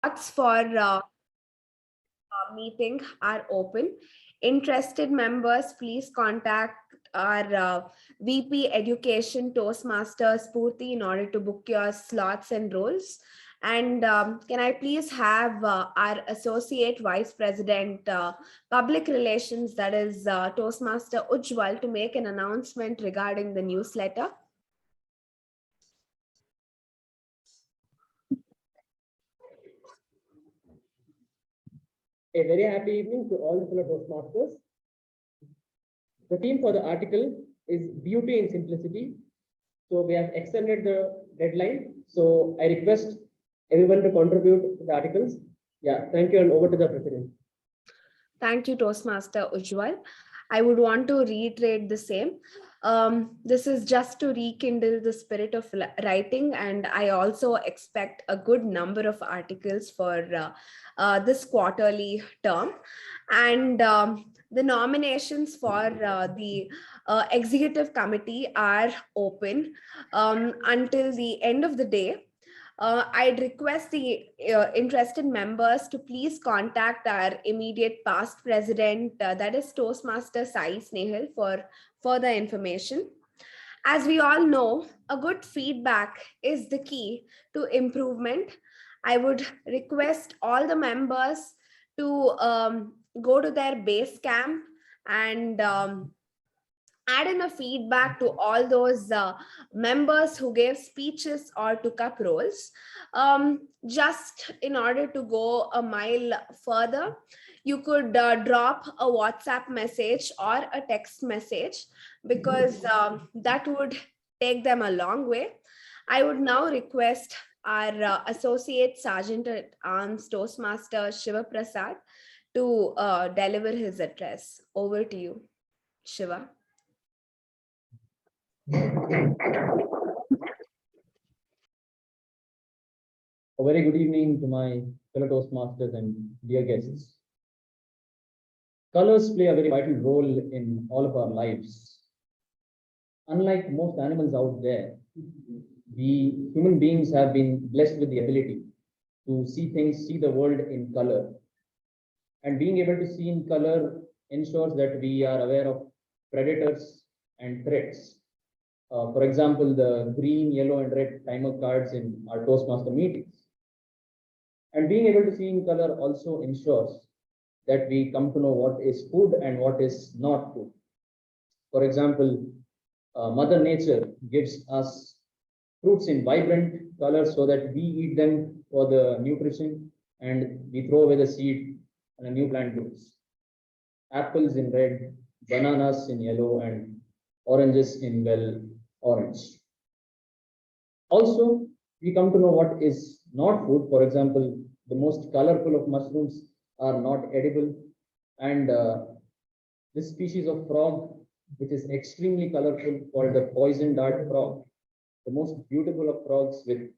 Slots for meeting are open. Interested members, please contact our VP Education Toastmaster Spurti in order to book your slots and roles. And can I please have our Associate Vice President Public Relations, that is Toastmaster Ujjwal, to make an announcement regarding the newsletter? A very happy evening to all the fellow Toastmasters. The theme for the article is beauty in simplicity. So we have extended the deadline. So I request everyone to contribute to the articles. Yeah, thank you, and over to the President. Thank you, Toastmaster Ujjwal. I would want to reiterate the same. This is just to rekindle the spirit of writing, and I also expect a good number of articles for this quarterly term. And the nominations for the executive committee are open until the end of the day. I'd request the interested members to please contact our immediate past president, that is Toastmaster Sai Snehal, for further information. As we all know, a good feedback is the key to improvement. I would request all the members to go to their base camp and add in a feedback to all those members who gave speeches or took up roles. Just in order to go a mile further, you could drop a WhatsApp message or a text message, because that would take them a long way. I would now request our Associate Sergeant at Arms Toastmaster Shiva Prasad to deliver his address. Over to you, Shiva. A very good evening to my fellow Toastmasters and dear guests. Colors play a very vital role in all of our lives. Unlike most animals out there, we human beings have been blessed with the ability to see things, see the world in color. And being able to see in color ensures that we are aware of predators and threats. For example, the green, yellow, and red timer cards in our Toastmaster meetings. And being able to see in color also ensures that we come to know what is food and what is not food. For example, Mother Nature gives us fruits in vibrant colors so that we eat them for the nutrition and we throw away the seed and a new plant grows. Apples in red, bananas in yellow, and oranges in, well, orange. Also, we come to know what is not food. For example, the most colorful of mushrooms are not edible. And this species of frog, which is extremely colorful, called the poison dart frog, the most beautiful of frogs with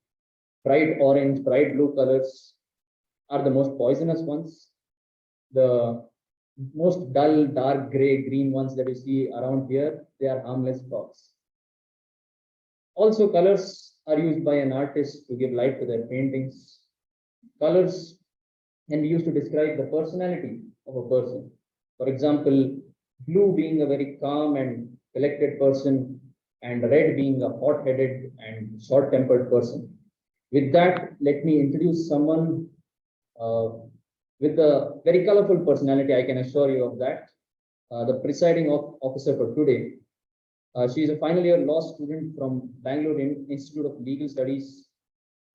bright orange, bright blue colors, are the most poisonous ones. The most dull, dark gray, green ones that you see around here, they are harmless frogs. Also, colors are used by an artist to give light to their paintings. Colors can be used to describe the personality of a person. For example, blue being a very calm and collected person, and red being a hot-headed and short-tempered person. With that, let me introduce someone with a very colorful personality, I can assure you of that. The presiding officer for today. She is a final year law student from Bangalore Institute of Legal Studies.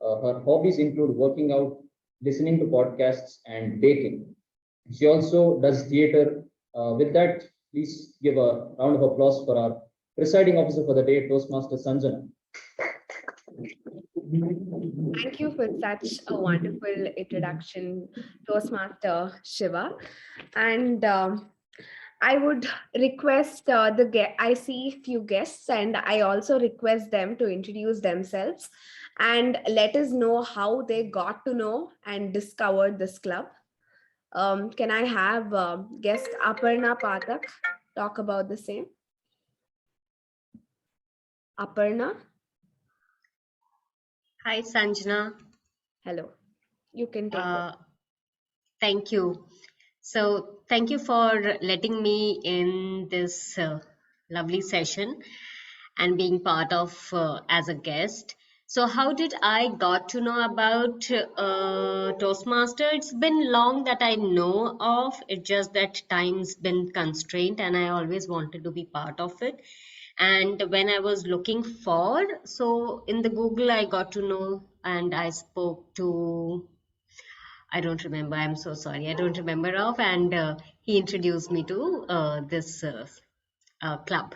Her hobbies include working out, listening to podcasts, and baking. She also does theater. With that, please give a round of applause for our presiding officer for the day, Toastmaster Sanjana. Thank you for such a wonderful introduction, Toastmaster Shiva. And I would request I see few guests, and I also request them to introduce themselves and let us know how they got to know and discovered this club. Can I have guest Aparna Pathak talk about the same? Aparna? Hi, Sanjana. Hello. You can take over. Thank you. So thank you for letting me in this lovely session and being part of as a guest. So how did I got to know about Toastmaster? It's been long that I know of. It's just that time's been constrained and I always wanted to be part of it. And when I was looking for, so in the Google, I got to know and I spoke to, I don't remember. I'm so sorry. I don't remember of. And he introduced me to this club.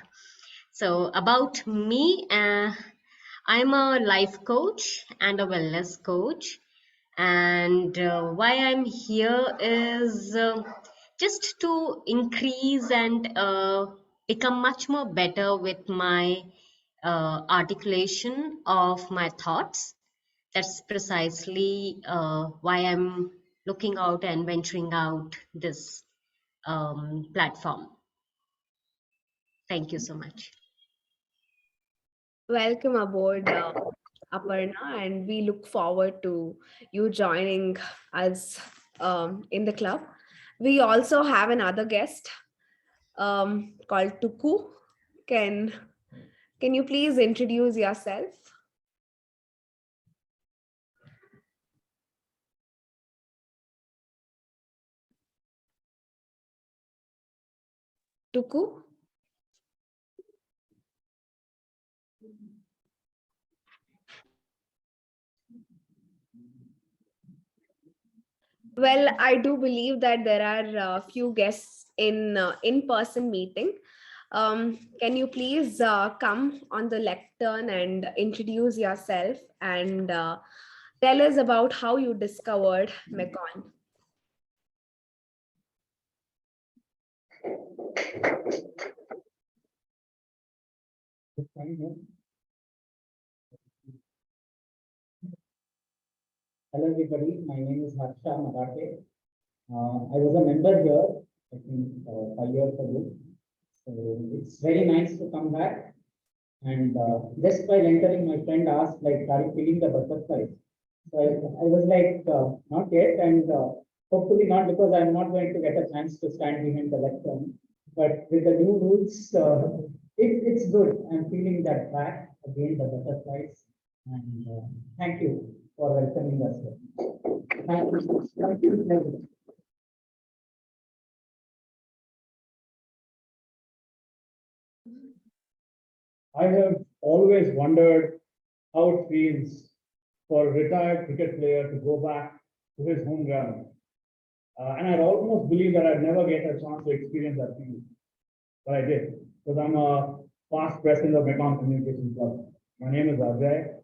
So about me, I'm a life coach and a wellness coach. And why I'm here is just to increase and become much more better with my articulation of my thoughts. That's precisely why I'm looking out and venturing out this platform. Thank you so much. Welcome aboard, Aparna, and we look forward to you joining us in the club. We also have another guest called Tuku. Can can you please introduce yourself? Tuku? Well, I do believe that there are a few guests in in-person meeting. Can you please come on the lectern and introduce yourself and tell us about how you discovered Mekon? Hello everybody, my name is Harsha Marathe. I was a member here, I think 5 years ago. So it's very nice to come back. And just while entering, my friend asked, like, are you feeling the butterflies? So I was like, not yet, and hopefully not, because I'm not going to get a chance to stand behind the lectern. But with the new rules, it's good. I'm feeling that back again, the butterflies. And thank you for welcoming us here. Thank you. Thank you. I have always wondered how it feels for a retired cricket player to go back to his home ground. And I'd almost believe that I'd never get a chance to experience that feeling. But I did, because I'm a past president of Mekon Communication Club. My name is Ajay,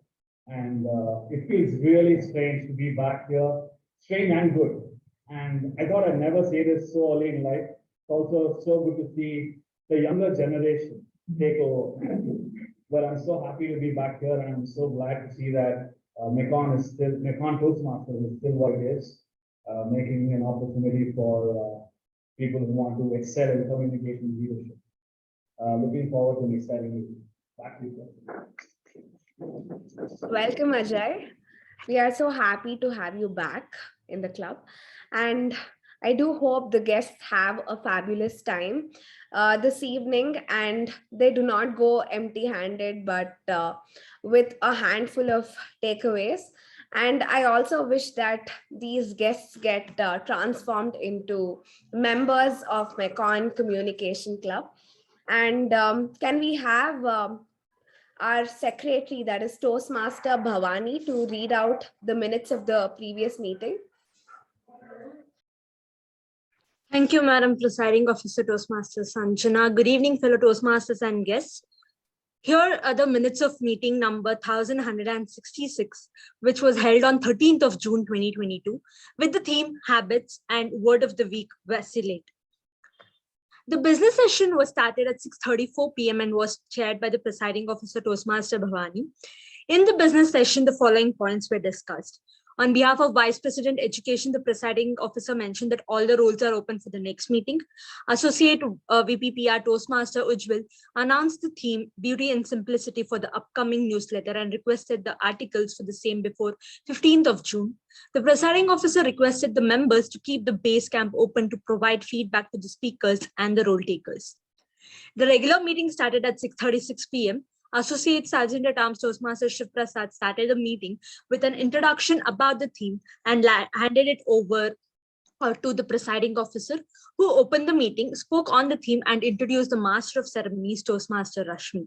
and it feels really strange to be back here, strange and good. And I thought I'd never say this so early in life. It's also so good to see the younger generation take over. But I'm so happy to be back here, and I'm so glad to see that Mekon Toastmasters is still what it is, making an opportunity for people who want to excel in communication leadership. Looking forward to an exciting meeting. Back to you. Welcome, Ajay. We are so happy to have you back in the club. And I do hope the guests have a fabulous time this evening and they do not go empty handed, but with a handful of takeaways. And I also wish that these guests get transformed into members of Mekon Communication Club. And can we have our secretary, that is Toastmaster Bhavani, to read out the minutes of the previous meeting? Thank you, Madam Presiding Officer Toastmasters Sanjana. Good evening, fellow Toastmasters and guests. Here are the minutes of meeting number 1166, which was held on 13th of June 2022, with the theme Habits and Word of the Week Vacillate. The business session was started at 6:34 p.m. and was chaired by the Presiding Officer Toastmaster Bhavani. In the business session, the following points were discussed. On behalf of Vice President Education, the presiding officer mentioned that all the roles are open for the next meeting. Associate VPPR Toastmaster Ujjwal announced the theme Beauty and Simplicity for the upcoming newsletter and requested the articles for the same before 15th of June. The presiding officer requested the members to keep the base camp open to provide feedback to the speakers and the role takers. The regular meeting started at 6:36 p.m. Associate Sergeant at Arms Toastmaster Shiv Prasad started the meeting with an introduction about the theme and handed it over to the presiding officer, who opened the meeting, spoke on the theme, and introduced the Master of Ceremonies, Toastmaster Rashmi.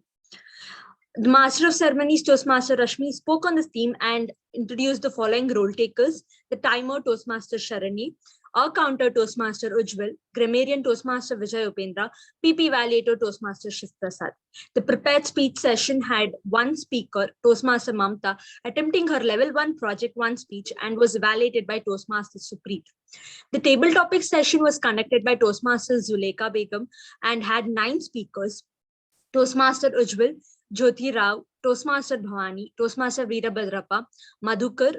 The Master of Ceremonies, Toastmaster Rashmi, spoke on the theme and introduced the following role takers: the timer, Toastmaster Sharani; our counter, Toastmaster Ujjwal; grammarian, Toastmaster Vijay Upendra; PP Validator, Toastmaster Shiv Prasad. The prepared speech session had one speaker, Toastmaster Mamta, attempting her level 1 project 1 speech and was evaluated by Toastmaster Supreet. The table topic session was conducted by Toastmaster Zulekha Begum and had 9 speakers: Toastmaster Ujjwal, Jyoti Rao, Toastmaster Bhavani, Toastmaster Veerabhadrappa, Madhukar,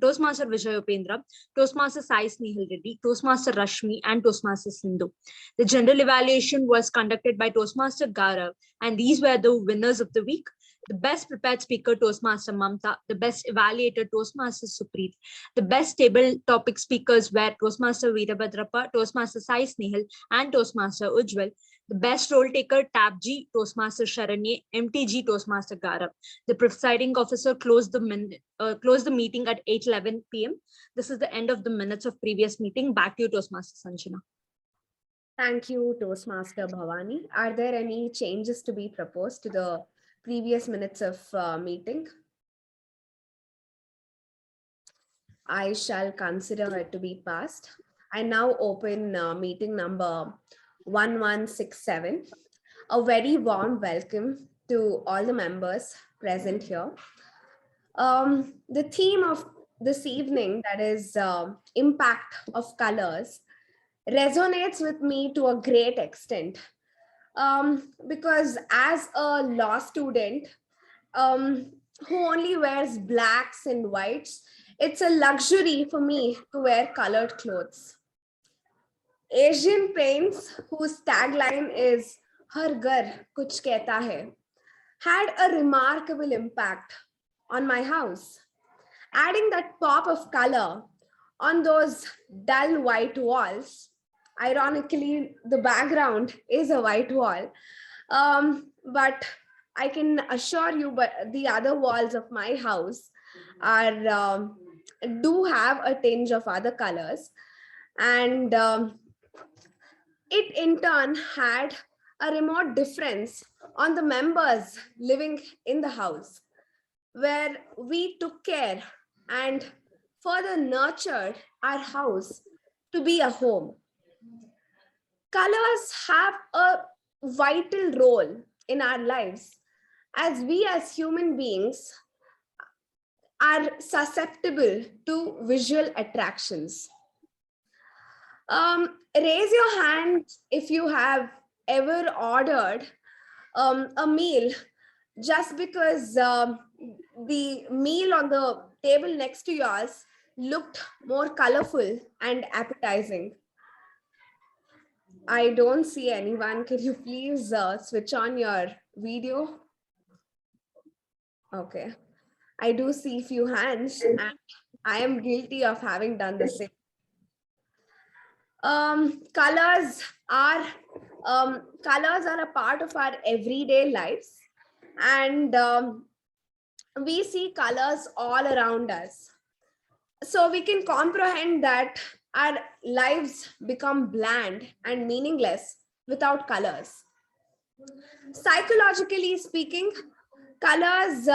Toastmaster Vijay Upendra, Toastmaster Sai Snehal Reddy, Toastmaster Rashmi, and Toastmaster Sindhu. The general evaluation was conducted by Toastmaster Gaurav, and these were the winners of the week. The best prepared speaker, Toastmaster Mamta; the best evaluator, Toastmaster Supreet; the best table topic speakers were Toastmaster Veerabhadrappa, Toastmaster Sai Snehal, and Toastmaster Ujjwal. The best role taker, Tab-G, Toastmaster Sharanya; MTG, Toastmaster Gaurav. The presiding officer closed the meeting at 8:11 p.m. This is the end of the minutes of previous meeting. Back to you, Toastmaster Sanjana. Thank you, Toastmaster Bhavani. Are there any changes to be proposed to the previous minutes of meeting? I shall consider it to be passed. I now open meeting number 1167. A very warm welcome to all the members present here. The theme of this evening, that is impact of colors, resonates with me to a great extent. Because as a law student who only wears blacks and whites, it's a luxury for me to wear colored clothes. Asian Paints, whose tagline is "Har Ghar Kuch Kehta Hai," had a remarkable impact on my house, adding that pop of color on those dull white walls. Ironically, the background is a white wall, but I can assure you, but the other walls of my house are do have a tinge of other colors, and it in turn had a remote difference on the members living in the house, where we took care and further nurtured our house to be a home. Colors have a vital role in our lives, as we as human beings are susceptible to visual attractions. Raise your hand if you have ever ordered a meal just because the meal on the table next to yours looked more colorful and appetizing. I don't see anyone. Can you please switch on your video? Okay. I do see few hands, and I am guilty of having done the same. Colors are a part of our everyday lives, and we see colors all around us. So we can comprehend that our lives become bland and meaningless without colors. Psychologically speaking, colors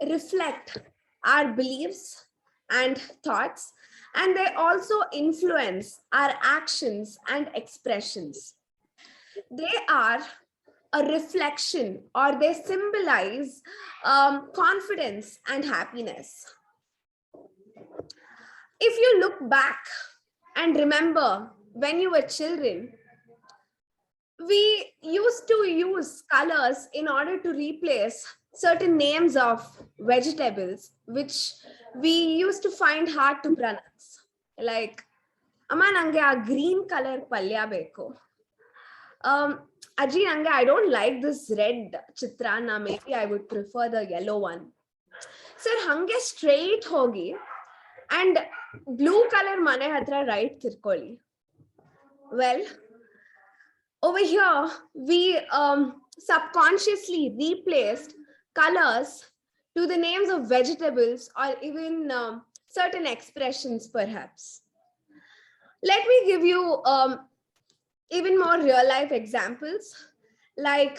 reflect our beliefs and thoughts, and they also influence our actions and expressions. They are a reflection, or they symbolize confidence and happiness. If you look back and remember when you were children, we used to use colors in order to replace certain names of vegetables which we used to find hard to pronounce. Like, Amma nange a green color palya beko. Aji nange, I don't like this red chitrana. Maybe I would prefer the yellow one. Sir, hange straight hogi and blue color mane hatra right tirkoli. Well, over here, we subconsciously replaced colors to the names of vegetables or even certain expressions, perhaps. Let me give you even more real life examples. Like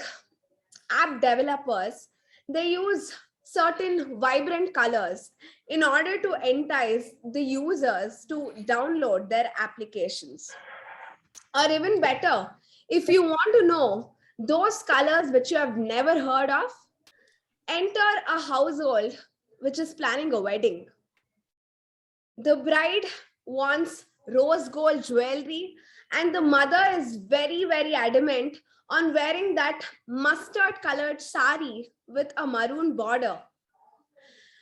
app developers, they use certain vibrant colors in order to entice the users to download their applications. Or even better, if you want to know those colors which you have never heard of, enter a household which is planning a wedding. The bride wants rose gold jewelry, and the mother is very, very adamant on wearing that mustard colored sari with a maroon border.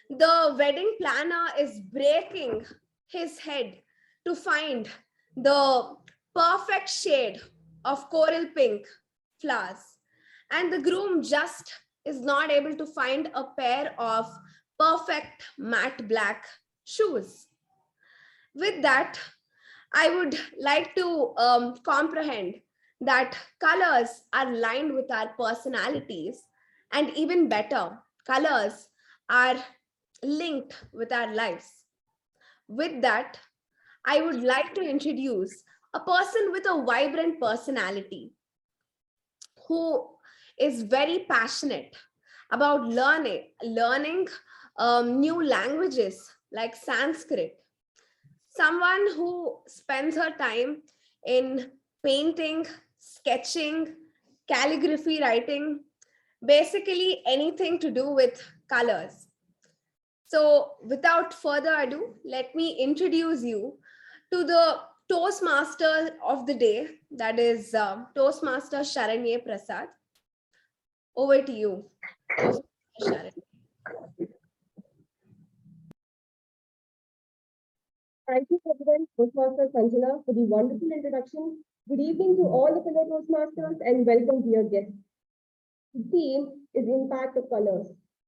The wedding planner is breaking his head to find the perfect shade of coral pink flowers, and the groom just is not able to find a pair of perfect matte black shoes. With that, I would like to comprehend that colors are lined with our personalities, and even better, colors are linked with our lives. With that, I would like to introduce a person with a vibrant personality who is very passionate about learning new languages like Sanskrit. Someone who spends her time in painting, sketching, calligraphy writing, basically anything to do with colors. So without further ado, let me introduce you to the Toastmaster of the day, that is Toastmaster Sharanya Prasad. Over to you, Toastmaster Sharanya. Thank you, President Toastmaster Sanjana, for the wonderful introduction. Good evening to all the fellow Toastmasters and welcome, dear guests. The theme is impact of colors.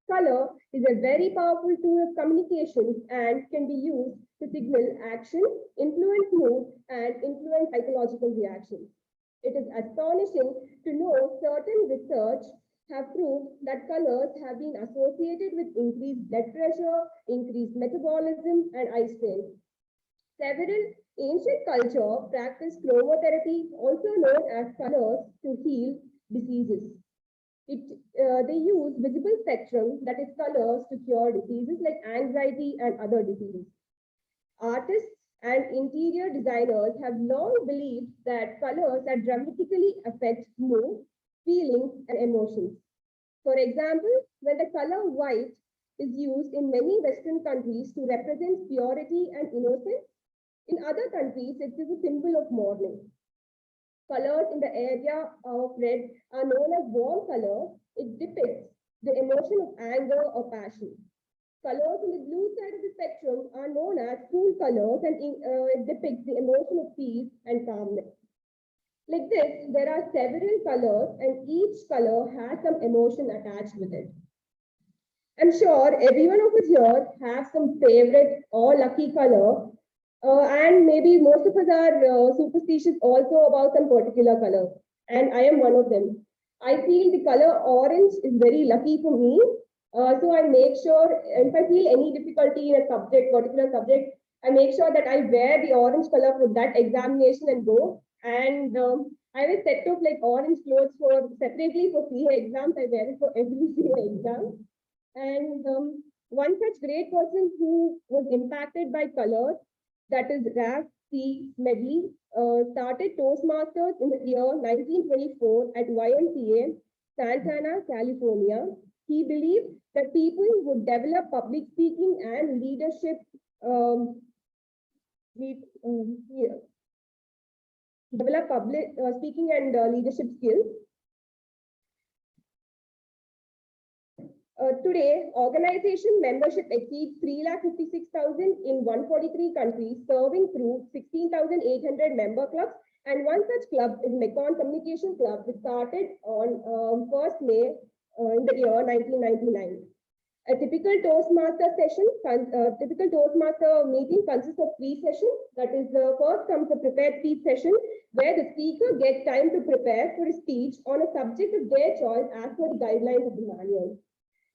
Color is a very powerful tool of communication and can be used to signal action, influence mood, and influence psychological reactions. It is astonishing to know certain research have proved that colors have been associated with increased blood pressure, increased metabolism, and eye strain. Several ancient cultures practiced chromotherapy, also known as colors, to heal diseases. They use visible spectrum, that is colors, to cure diseases like anxiety and other diseases. Artists and interior designers have long believed that colors that dramatically affect mood, feelings, and emotions. For example, when the color white is used in many Western countries to represent purity and innocence, in other countries it is a symbol of mourning. Colors in the area of red are known as warm colors. It depicts the emotion of anger or passion. Colors on the blue side of the spectrum are known as cool colors, and it depicts the emotion of peace and calmness. Like this, there are several colors and each color has some emotion attached with it. I'm sure everyone of us here have some favorite or lucky color, and maybe most of us are superstitious also about some particular color, and I am one of them. I feel the color orange is very lucky for me. So I make sure if I feel any difficulty in a subject, particular subject, I make sure that I wear the orange color for that examination and go. And I have a set of like orange clothes for separately for CA exams. I wear it for every CA exam. And one such great person who was impacted by colors, that is Ralph C. Medley, started Toastmasters in the year 1924 at YMCA, Santana, California. He believed that people would develop public speaking and leadership, develop public speaking and leadership skills. Today, organization membership exceeds 356,000 in 143 countries, serving through 16,800 member clubs. And one such club is Mekon Communication Club, which started on 1st May in the year 1999. A typical Toastmaster meeting consists of 3 sessions. That is, the first comes the prepared speech session, where the speaker gets time to prepare for a speech on a subject of their choice as per the guidelines of the manual.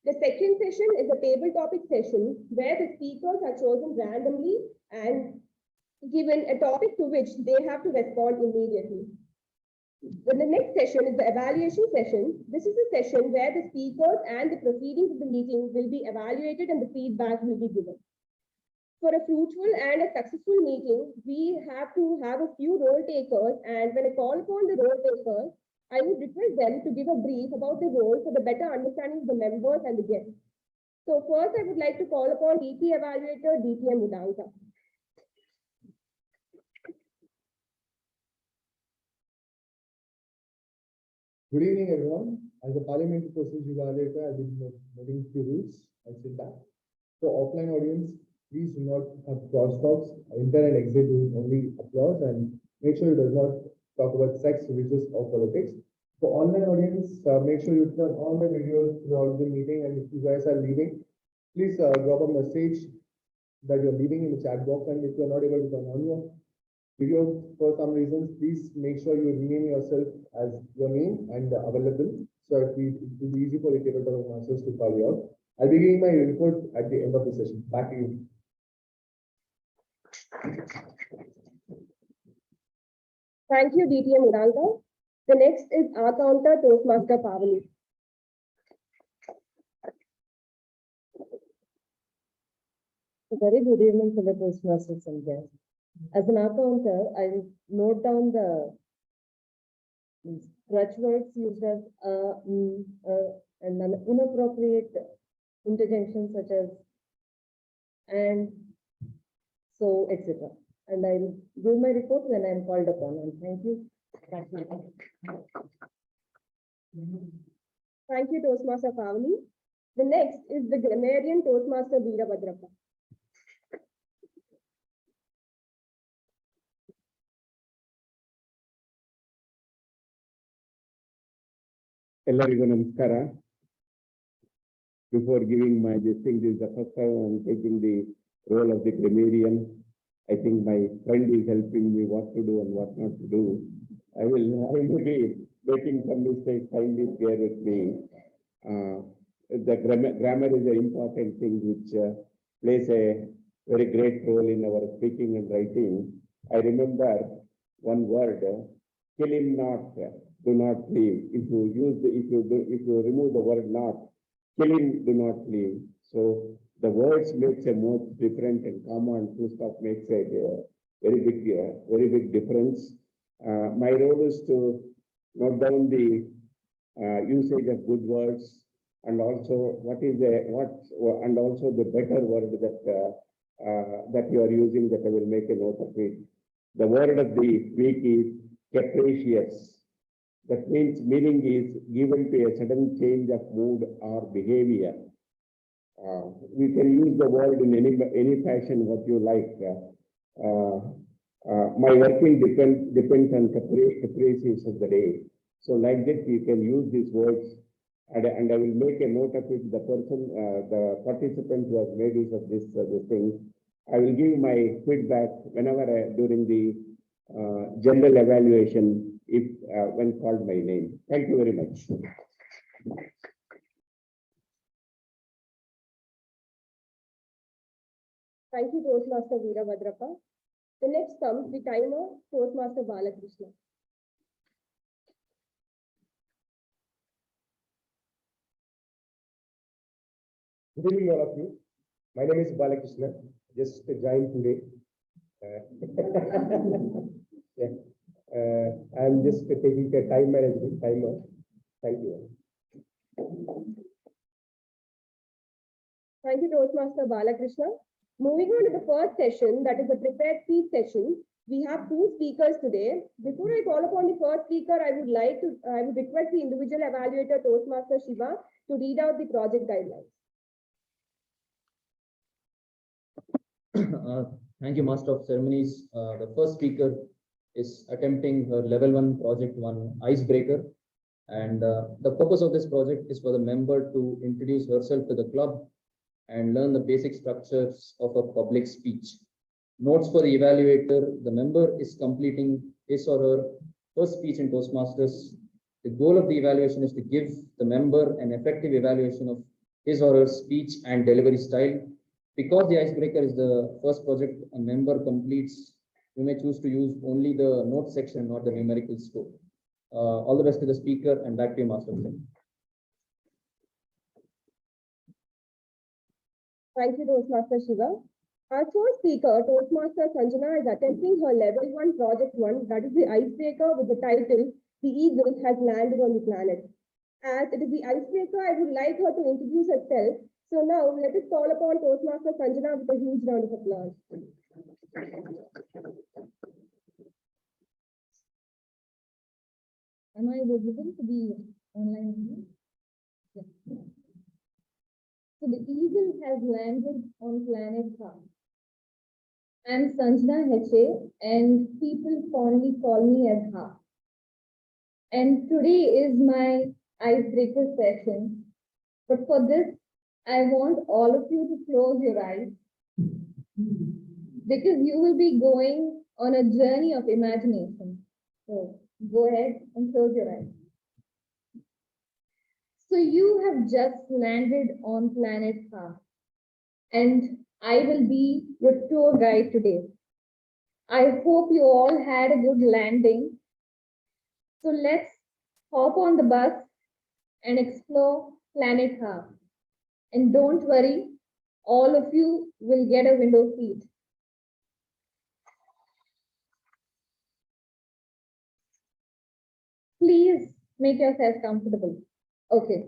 The second session is a table topic session, where the speakers are chosen randomly and given a topic to which they have to respond immediately. Then the next session is the evaluation session. This is a session where the speakers and the proceedings of the meeting will be evaluated and the feedback will be given. For a fruitful and a successful meeting, we have to have a few role takers, and when I call upon the role takers, I would request them to give a brief about the role for the better understanding of the members and the guests. So first, I would like to call upon DP Evaluator, DTM Udanka. Good evening, everyone. As a parliamentary procedure evaluator, I've been noting few rules. I'll sit back. So offline audience, please do not have crosstalks. Enter and exit with only applause, and make sure it does not talk about sex, religious, or politics. For online audience, make sure you turn on the videos throughout the meeting, and if you guys are leaving, please drop a message that you're leaving in the chat box, and if you're not able to turn on your video for some reasons, please make sure you rename yourself as your name and available, so it will be easy for the tabletop masters to call you out. I'll be giving my input at the end of the session. Back to you. Thank you, DTM Udanka. The next is our counter, Toastmaster Pavani. Very good evening to the Toastmasters and guests. As an accounter, I note down the crutch words used as and an inappropriate interjections such as and, so, etc. And I'll give my report when I'm called upon. And thank you. Thank you, Toastmaster Pavani. The next is the grammarian Toastmaster Veerabhadrappa. ಎಲ್ಲರಿಗೂ ನಮಸ್ಕಾರ. Before giving my this is the first time I'm taking the role of the grammarian. I think my friend is helping me what to do and what not to do. I will be making some mistakes. Kindly bear with me. The grammar is an important thing which plays a very great role in our speaking and writing. I remember one word, kill him not, do not leave. If you remove the word not, kill him, do not leave. So the words makes a more different, and comma and full stop makes a very big difference. My role is to note down the usage of good words, and also also the better word that you are using, that I will make a note of it. The word of the week is capricious. That means meaning is given to a sudden change of mood or behavior. We can use the word in any fashion what you like. My working depends on caprices of the day. So like that you can use these words, and I will make a note of it. The participant who has made use of this thing, I will give my feedback whenever during the general evaluation, if when called my name. Thank you very much. Thank you, Toastmaster Veerabhadrappa. The next comes the timer, Toastmaster Balakrishna. Good evening, all of you. My name is Balakrishna. Just joined today. Yeah. I'm just taking a time management timer. Thank you. Thank you, Toastmaster Balakrishna. Moving on to the first session, that is the prepared speech session. We have two speakers today. Before I call upon the first speaker, I would request the individual evaluator, Toastmaster Shiva, to read out the project guidelines. Thank you, Master of Ceremonies. The first speaker is attempting her level 1 project 1 icebreaker. And the purpose of this project is for the member to introduce herself to the club and learn the basic structures of a public speech. Notes for the evaluator: the member is completing his or her first speech in Toastmasters. The goal of the evaluation is to give the member an effective evaluation of his or her speech and delivery style. Because the icebreaker is the first project a member completes, you may choose to use only the notes section, not the numerical score. All the best to the speaker, and back to you, Master. Thank you, Toastmaster Shiva. Our first speaker, Toastmaster Sanjana, is attempting her level 1 project 1, that is the icebreaker, with the title "The Eagle Has Landed on the Planet." As it is the icebreaker, I would like her to introduce herself. So now let us call upon Toastmaster Sanjana with a huge round of applause. Am I visible to the online view? Yes. So the eagle has landed on planet Earth. I'm Sanjana Heche, and people fondly call me as Ha. And today is my icebreaker session. But for this, I want all of you to close your eyes, because you will be going on a journey of imagination. So go ahead and close your eyes. So you have just landed on planet Earth, and I will be your tour guide today. I hope you all had a good landing. So let's hop on the bus and explore planet Earth. And don't worry, all of you will get a window seat. Please make yourself comfortable. Okay,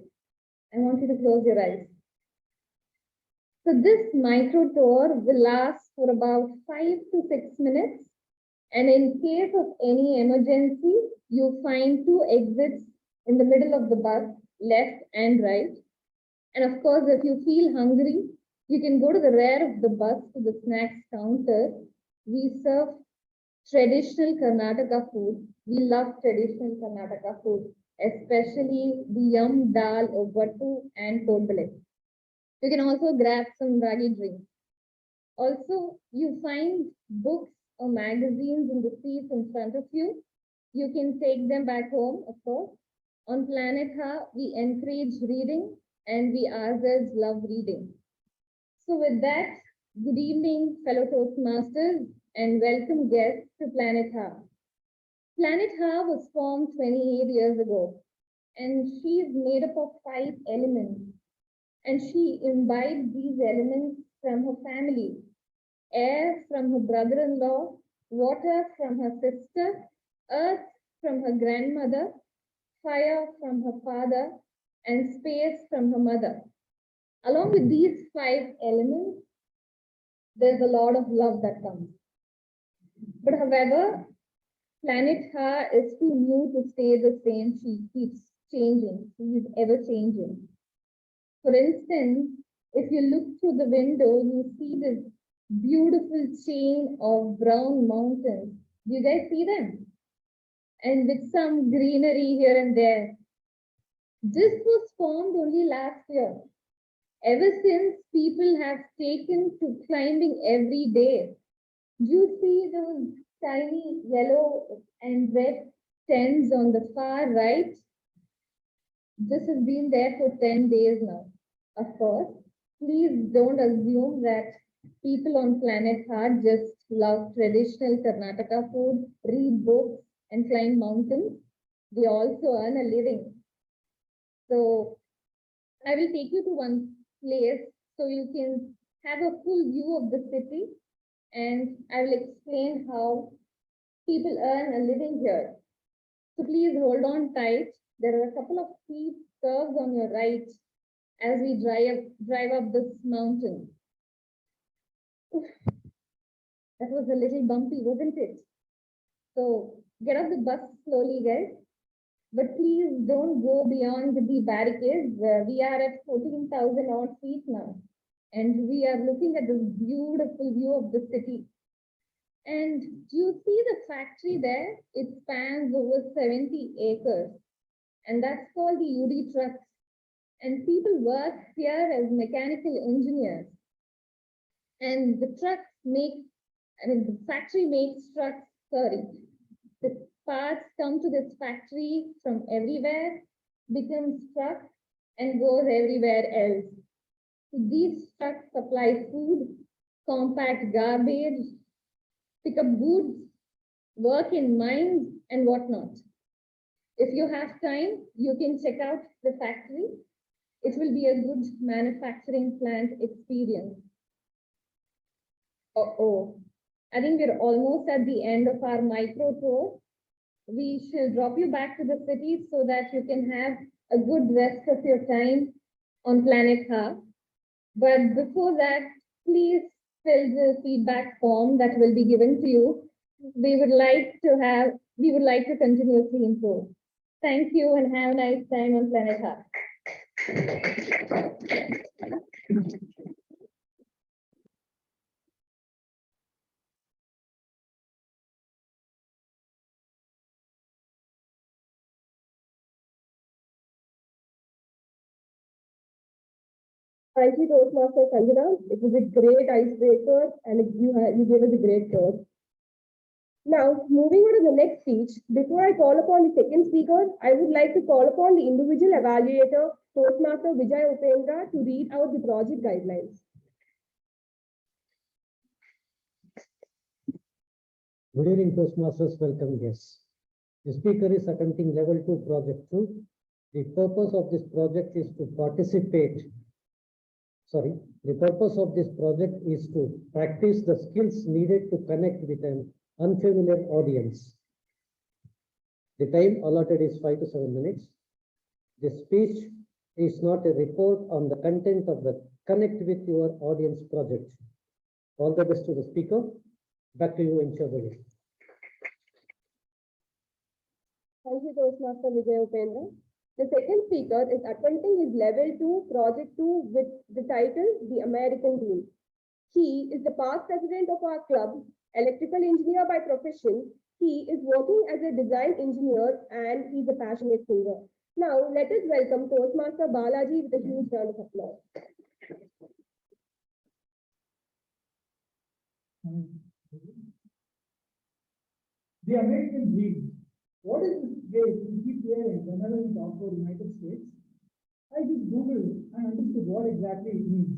I want you to close your eyes. So this micro tour will last for about 5 to 6 minutes. And in case of any emergency, you find 2 exits in the middle of the bus, left and right. And of course, if you feel hungry, you can go to the rear of the bus to the snacks counter. We serve traditional Karnataka food. We love traditional Karnataka food, especially the yum dal, obbattu, and kodbale. You can also grab some ragi drinks. Also, you find books or magazines in the seats in front of you. You can take them back home, of course. On Planet Ha, we encourage reading, and we ourselves love reading. So with that, good evening, fellow Toastmasters, and welcome guests to Planet Ha. Planet Ha was formed 28 years ago, and she is made up of 5 elements. And she imbibed these elements from her family: air from her brother-in-law, water from her sister, earth from her grandmother, fire from her father, and space from her mother. Along with these 5 elements, there's a lot of love that comes. But however, Planet Ha is too new to stay the same. She keeps changing. She is ever changing. For instance, if you look through the window, you see this beautiful chain of brown mountains. Do you guys see them? And with some greenery here and there. This was formed only last year. Ever since, people have taken to climbing every day. Do you see those tiny yellow and red tents on the far right? This has been there for 10 days now. Of course, please don't assume that people on planet Earth just love traditional Karnataka food, read books, and climb mountains. They also earn a living. So I will take you to one place so you can have a full view of the city, and I will explain how people earn a living here. So please hold on tight. There are a couple of steep curves on your right as we drive up this mountain. That was a little bumpy, wasn't it? So get off the bus slowly, guys. But please don't go beyond the barricades. We are at 14,000 odd feet now. And we are looking at this beautiful view of the city. And you see the factory there? It spans over 70 acres. And that's called the UD Trucks. And people work here as mechanical engineers. And the factory makes trucks, the parts come to this factory from everywhere, becomes trucks and goes everywhere else. So these trucks supply food, compact garbage, pick up goods, work in mines and whatnot. If you have time, you can check out the factory. It will be a good manufacturing plant experience. I think we're almost at the end of our micro tour. We shall drop you back to the city so that you can have a good rest of your time on planet Earth. But before that, please fill the feedback form that will be given to you. We would like to continuously improve. Thank you and have a nice time on planet Earth. Thank you, Toastmaster Sanjana. It was a great icebreaker and you gave us a great tour. Now, moving on to the next speech, before I call upon the second speaker, I would like to call upon the individual evaluator, Toastmaster Vijay Upendra, to read out the project guidelines. Good evening, Toastmasters. Welcome guests. The speaker is attempting level 2 project 2. The purpose of this project is to practice the skills needed to connect with an unfamiliar audience. The time allotted is 5 to 7 minutes. The speech is not a report on the content of the Connect with Your Audience project. All the best to the speaker. Back to you, Inshabali. Thank you, Toastmaster Vijay Upendra. The second speaker is attempting his level 2 project 2 with the title The American Dream. He is the past president of our club, electrical engineer by profession. He is working as a design engineer and he's a passionate singer. Now, let us welcome Toastmaster Balaji with a huge round of applause. The American Dream. What is this phrase we keep hearing whenever we talk about United States? I just Googled and understood what exactly it means.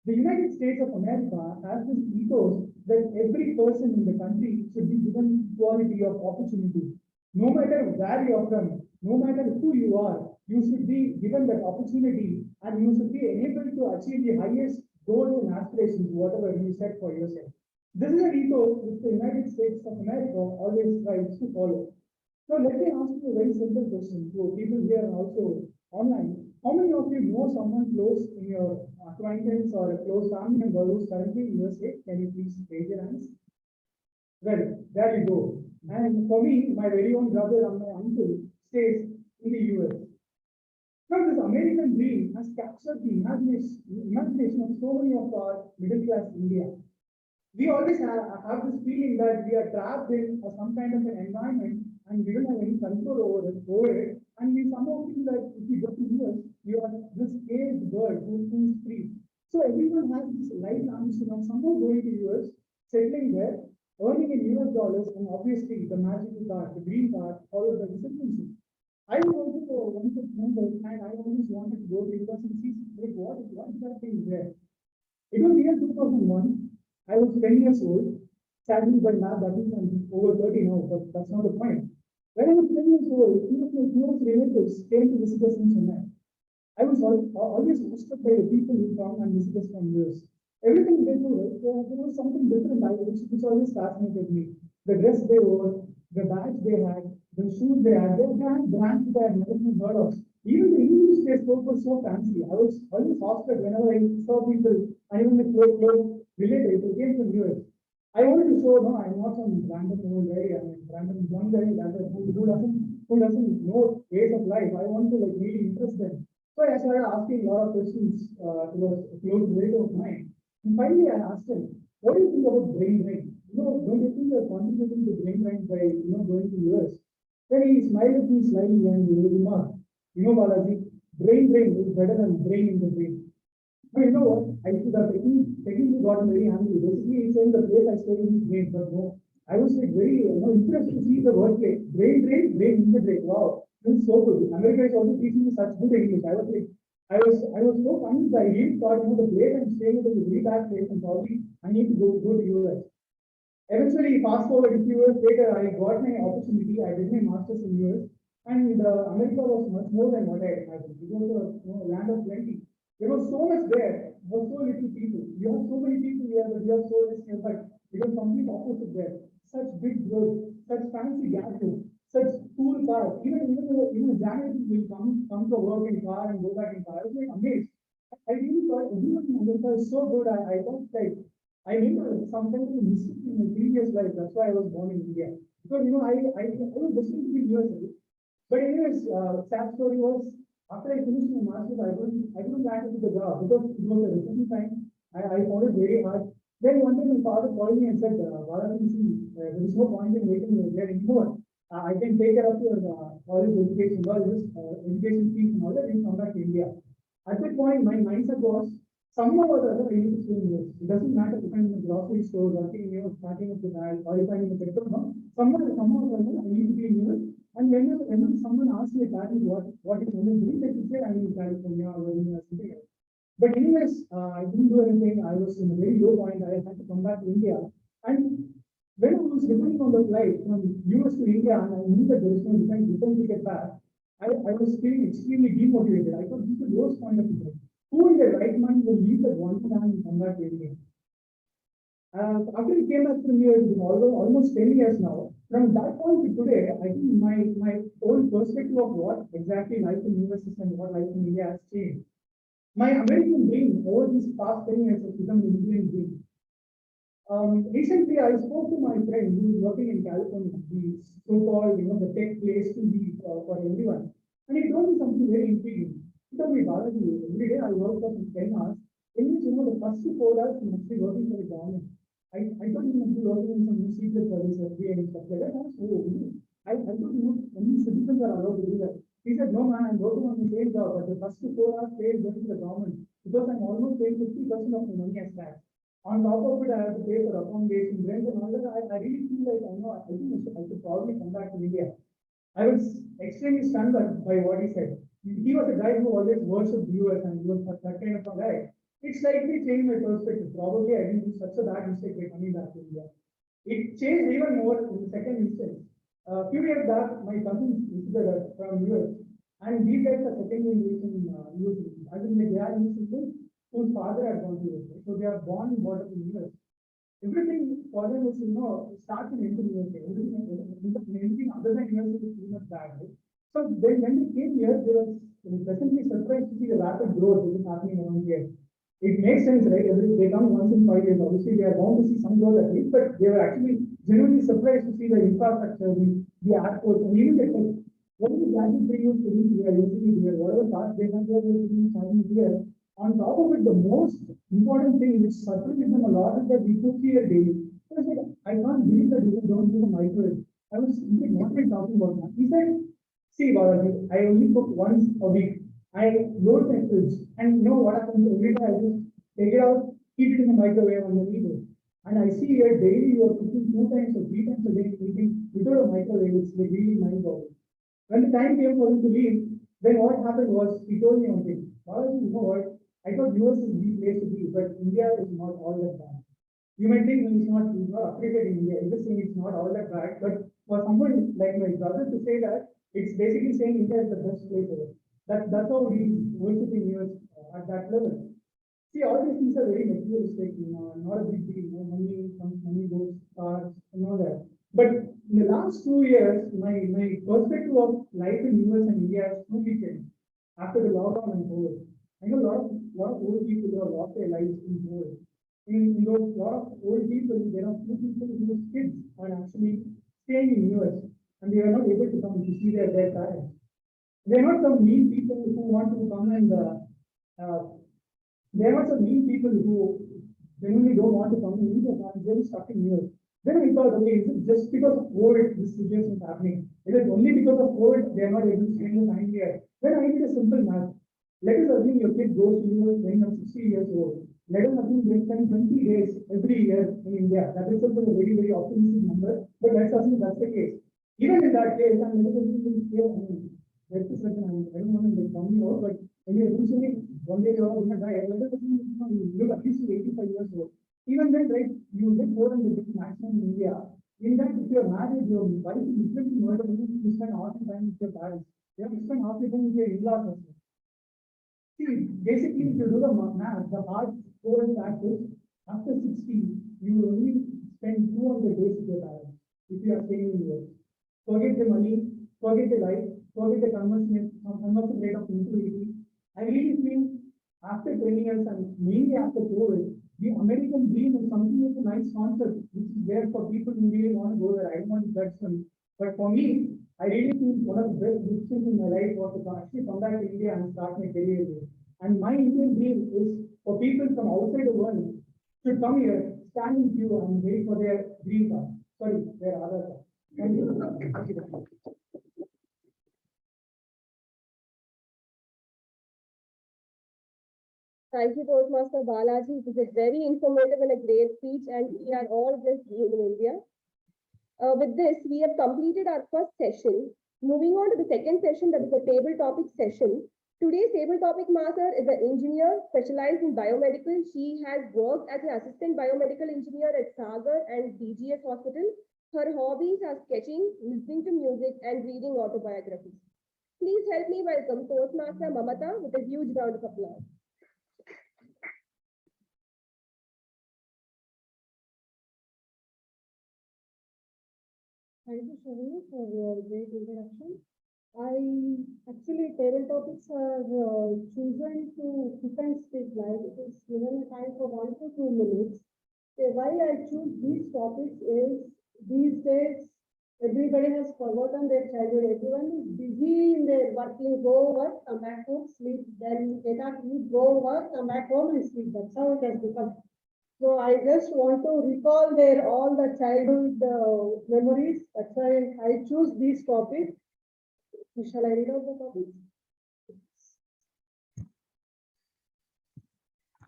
The United States of America has this ethos that every person in the country should be given equality of opportunity. No matter where you are from, no matter who you are, you should be given that opportunity and you should be able to achieve the highest goals and aspirations, whatever you set for yourself. This is an ethos which the United States of America always strives to follow. So let me ask you a very simple question to people here and also online. How many of you know someone close in your acquaintance or a close family member who's currently in USA? Can you please raise your hands? Well, there you go. And for me, my very own brother and my uncle stays in the US. Now, this American dream has captured the imagination of so many of our middle class India. We always have this feeling that we are trapped in some kind of an environment and we don't have any control over it. And we somehow feel that if you go to US, you are this caged bird who's free. So everyone has this light ambition of somehow going to US, settling there, earning in US dollars, and obviously the magical card, the green card, followed by the citizenship. I was also one such member, and I always wanted to go to US and see like what exactly is there. It was the year 2001. I was 10 years old. Sadly, by now, that means I'm over 30 now, but that's not the point. When I was 10 years old, two of my close relatives came to visit us in Chennai. I was always struck by the people who come and visit us from US. Everything they do, there was something different which always fascinated me. The dress they wore, the badge they had, the shoes they had brands that I had never heard of. Even the English they spoke was so fancy. I was always awestruck whenever I saw people, and even the close relatives who came from US. I wanted to show, no, I'm not some random old guy, I'm random young guy who doesn't know ways of life. I want to like really impress them. So I started asking a lot of questions to a close relative of mine. And finally I asked him, what do you think about brain drain? Don't you think you're contributing to brain drain by going to US? Then he smiled at me slightly and he remarked, Balaji, brain drain is better than brain in the brain. But you know what? I should have technically gotten very angry. Basically, he's saying the place I stay in is great, but no. I was like very impressed to see the wordplay. Brain in the drain. Wow, this is so good. America is also teaching me such good English. I was so convinced. I really thought, the place I'm staying is a very bad place, and probably I need to go to US. Eventually, fast forward a few years later, I got my opportunity. I did my master's in US, and America was much more than what I imagined. It was a land of plenty. There was so much there, but so little people. You have so many people here, but you have so less here. But it was complete opposite there. Such big growth, such fancy gadgets, such cool cars. Even Janet will come to work in car and go back in car. I was like amazed. I really thought everyone in America is so good. I thought like I remember sometimes a mistake in my previous life. That's why I was born in India. Because I was destined to be USA. But anyways, sad story was after I finished my master's, I couldn't back into the job because it was a recession time. I found it very hard. Then one day my father called me and said, Balaji, there is no point in waiting there anymore. I can take care of your college education, education fees and all that, and come back to India. At that point, my mindset was somehow or the other I need to stay in US. It doesn't matter if I'm in a grocery store, working in US, starting up the dial, or if I'm in a petrol pump, somehow or other I need to be in US. And when someone asks me that is what is women doing, they should say I'm in California or in something else. But anyways, I didn't do anything. I was in a very low point. I had to come back to India. And when I was returning on the flight from US to India, and I knew that there is no return ticket back, I was feeling extremely demotivated. I thought this is the lowest point of the day. Who in their right mind will leave that one time and come back to India? After we came back from here, it's been almost 10 years now. From that point to today, I think my whole perspective of what exactly life in US is and what life in India has changed. My American dream over these past 10 years has become an Indian dream. Recently, I spoke to my friend who is working in California, the so-called, the tech place to be for everyone. And he told me something very intriguing. He told me, Balaji, every day I work for 10 hours. In which, the first 4 hours I'm actually working for the government. I thought you must be working in some secret service or VA and stuff like that. I thought only citizens are allowed to do that. He said, no man, I'm working on the same job, but the first 4 hours pay is going to the government because I'm almost paying 50% of my money as tax. On top of it, I have to pay for accommodation, rent and all that. I really feel like I think I should probably come back to India. I was extremely stunned by what he said. He was a guy who always worshipped US and he was that kind of a guy. It's slightly changed my perspective. Probably I didn't do such a bad mistake by coming back to India. It changed even more in the second instance. A few years back, my cousin visited from US, and these guys are second generation US. I think they are US citizens whose father had gone to US. So they are born and brought up in US. Everything for them is, starts and ends in USA. Anything other than US is pretty much bad, right? So then when they came here, they were pleasantly surprised to see the rapid growth which is happening around here. It makes sense, right? They come once in 5 years. Obviously, they are bound to see some growth at least, but they were actually genuinely surprised to see the infrastructure, the airport, and even the tech. What is the gadget they use to reach here, using here, whatever parts they have there, they use here. On top of it, the most important thing which surprised them a lot is that we cook here daily. I was like, I can't believe that you don't use a microwave. I was thinking, what are you talking about now? He said, see, Balaji, I only cook once a week. I load my fridge, and you know what happens every day? I just take it out, keep it in the microwave, and then eat it. And I see here daily you are cooking 2 times or 3 times a day, eating without a microwave. It's like really mind-boggling. When the time came for him to leave, then what happened was he told me one thing. Balaji, you know what? I thought US is the place to be, but India is not all that bad. You might think he's not appreciating India. He's just saying it's not all that bad, but for someone like my brother to say that, it's basically saying India is the best place ever. That's how we worshiping US at that level. See, all these things are very materialistic, not a big deal. Money comes, money goes, cars, and all that. But in the last 2 years, my perspective of life in US and India has truly changed after the lockdown and COVID. I know a lot of old people who have lost their lives in COVID. in those lot of old people, there are few people whose kids are actually staying in US and they are not able to come to see their parents. They are not some mean people who want to come and they are not some mean people who genuinely don't want to come and meet their parents. They're stuck in US. Then we thought, okay, is it just because of COVID this situation is happening? Is it only because of COVID they are not able to spend the time here? Then I did a simple math. Let us assume your kid goes to US when you're 60 years old. Let us assume they spend 20 days every year in India. That is also a very, very optimistic number, but let's assume that's the case. Even in that case, I'm let us assume here, let's just like, I don't want to like come here, but when you eventually one day you're going to die, let us assume you live at least to 85 years old. Even then, right, you live more than the maximum in India. In that, if you're married, your wife is literally murdered, you spend half the time with your parents. You have to spend half the time with your in-laws also. See, basically, if you do the math, the hard score and fact is after 60, you will only spend 200 days with your parents if you are staying in the US. Forget the money, forget the life, forget the conversion rate of utility. I really feel after 20 years and mainly after COVID, the American dream is something like a nice concept, which is there for people who really want to go there. I don't want to judge them. But for me, I really think one of the best decisions in my life was to actually come back to India and start my career here. And my Indian dream is for people from outside the world to come here, stand in queue and wait for their green card. Sorry, their other card. Thank you. Thank you, Toastmaster Balaji. It was a very informative and a great speech, and we are all just in India. With this, we have completed our first session. Moving on to the second session, that is the table topic session. Today's table topic master is an engineer specialized in biomedical. She has worked as an assistant biomedical engineer at Sagar and DGS Hospital. Her hobbies are sketching, listening to music, and reading autobiographies. Please help me welcome Toastmaster Mamata with a huge round of applause. Thank you, Shavini, for your great introduction. Actually, table topics are chosen to pick and speak, like it is given a time for 1 to 2 minutes. Why I choose these topics is these days everybody has forgotten their childhood. Everyone is busy in their working, go work, come back home, sleep, then get up, eat, go work, come back home and sleep. That's how it has become. So I just want to recall their all the childhood memories. That's why I choose these topics. Shall I read out the topics?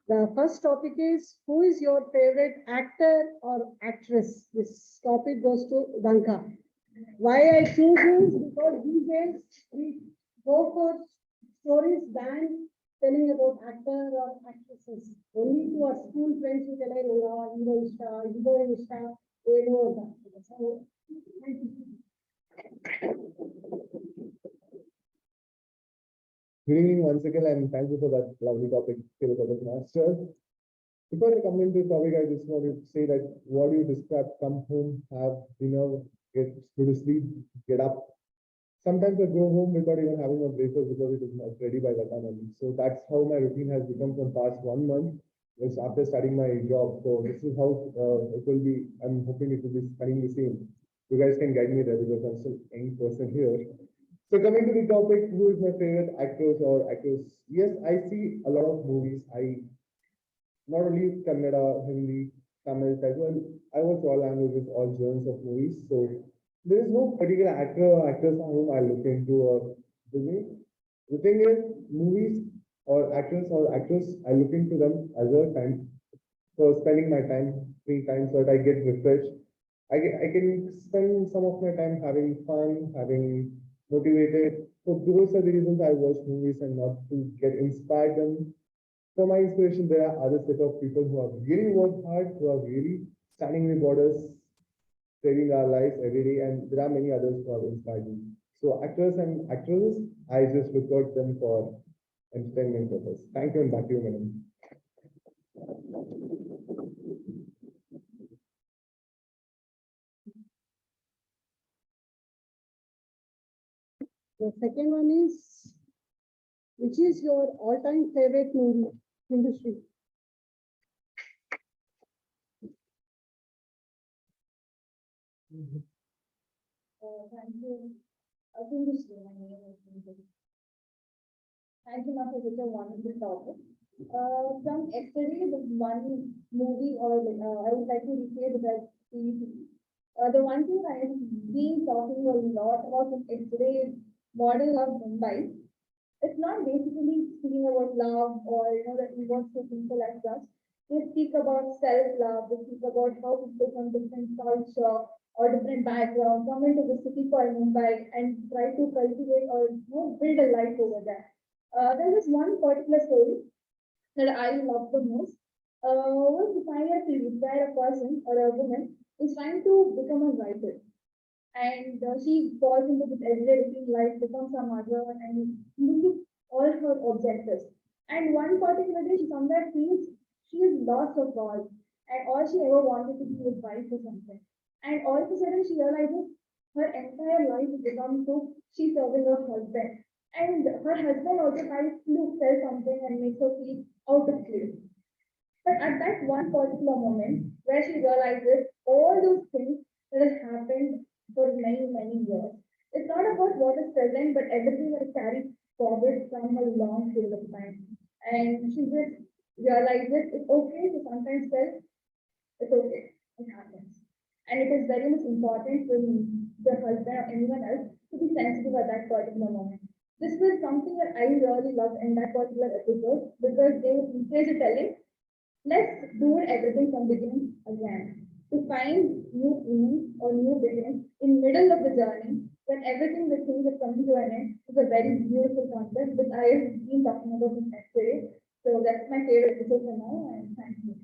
The first topic is, who is your favorite actor or actress? This topic goes to Danka. Why I choose this? Because these days we go for stories than telling about actor or actresses. Only to our school friends we tell hero star, they know that. So, thank you. Good evening once again, and thank you for that lovely topic, Master. Before I come into the topic, I just want to say that what you described, come home, have dinner, go to sleep, get up. Sometimes I go home without even having a breakfast because it is not ready by the time I leave. So that's how my routine has become from past 1 month, just after starting my job. So this is how it will be. I'm hoping it will be staying the same. You guys can guide me there because I'm still a young person here. So coming to the topic, who is my favorite actors or actors? Yes, I see a lot of movies. I not only Kannada, Hindi, Tamil, Telugu, I watch all languages, all genres of movies. So there is no particular actor or actress whom I look into or the thing is, movies or actors I look into them as a time for spending my time, free time, so that I get refreshed. I can spend some of my time having fun, having motivated. So those are the reasons I watch movies and not to get inspired them. For my inspiration, there are other set of people who have really worked hard, who are really standing the borders, saving our lives every day, and there are many others who have inspired me. So actors and actresses, I just look at them for entertainment purpose. Thank you, and back to you, madam. The second one is, which is your all-time favorite movie industry? Thank you. I think this is my name. Thank you, ma'am, for such a wonderful topic. From yesterday, the one movie, or I would like to recreate it as TV. The one thing I have been talking a lot about from yesterday is Model of Mumbai. It's not basically speaking about love or that we want to people like us. They speak about self-love. They speak about how people from different culture or different background come into the city called Mumbai and try to cultivate or build a life over there. There was one particular story that I love the most. Was the pioneer series where a person or a woman is trying to become a writer, and she falls into this everyday routine life, becomes a mother, and loses all her objectives. And one particular day, she somewhere feels she is lost of all, and all she ever wanted to be was wife or something. And all of a sudden, she realizes her entire life has become to she serving her husband. And her husband also tries to sell something and make her feel out of place. But at that one particular moment where she realizes all those things that has happened for many, many years, it's not about what is present, but everything that is carried forward from a long period of time. And she just realizes it's okay to sometimes tell it's okay, it happens. And it is very much important for the husband or anyone else to be sensitive at that particular moment. This was something that I really loved in that particular episode because they encourage telling, let's do everything from beginning again. To find new meaning or new beginnings in middle of the journey when everything the things are coming to an end is a very beautiful concept which I have been talking about in yesterday. So that's my favorite episode for now, and thank you.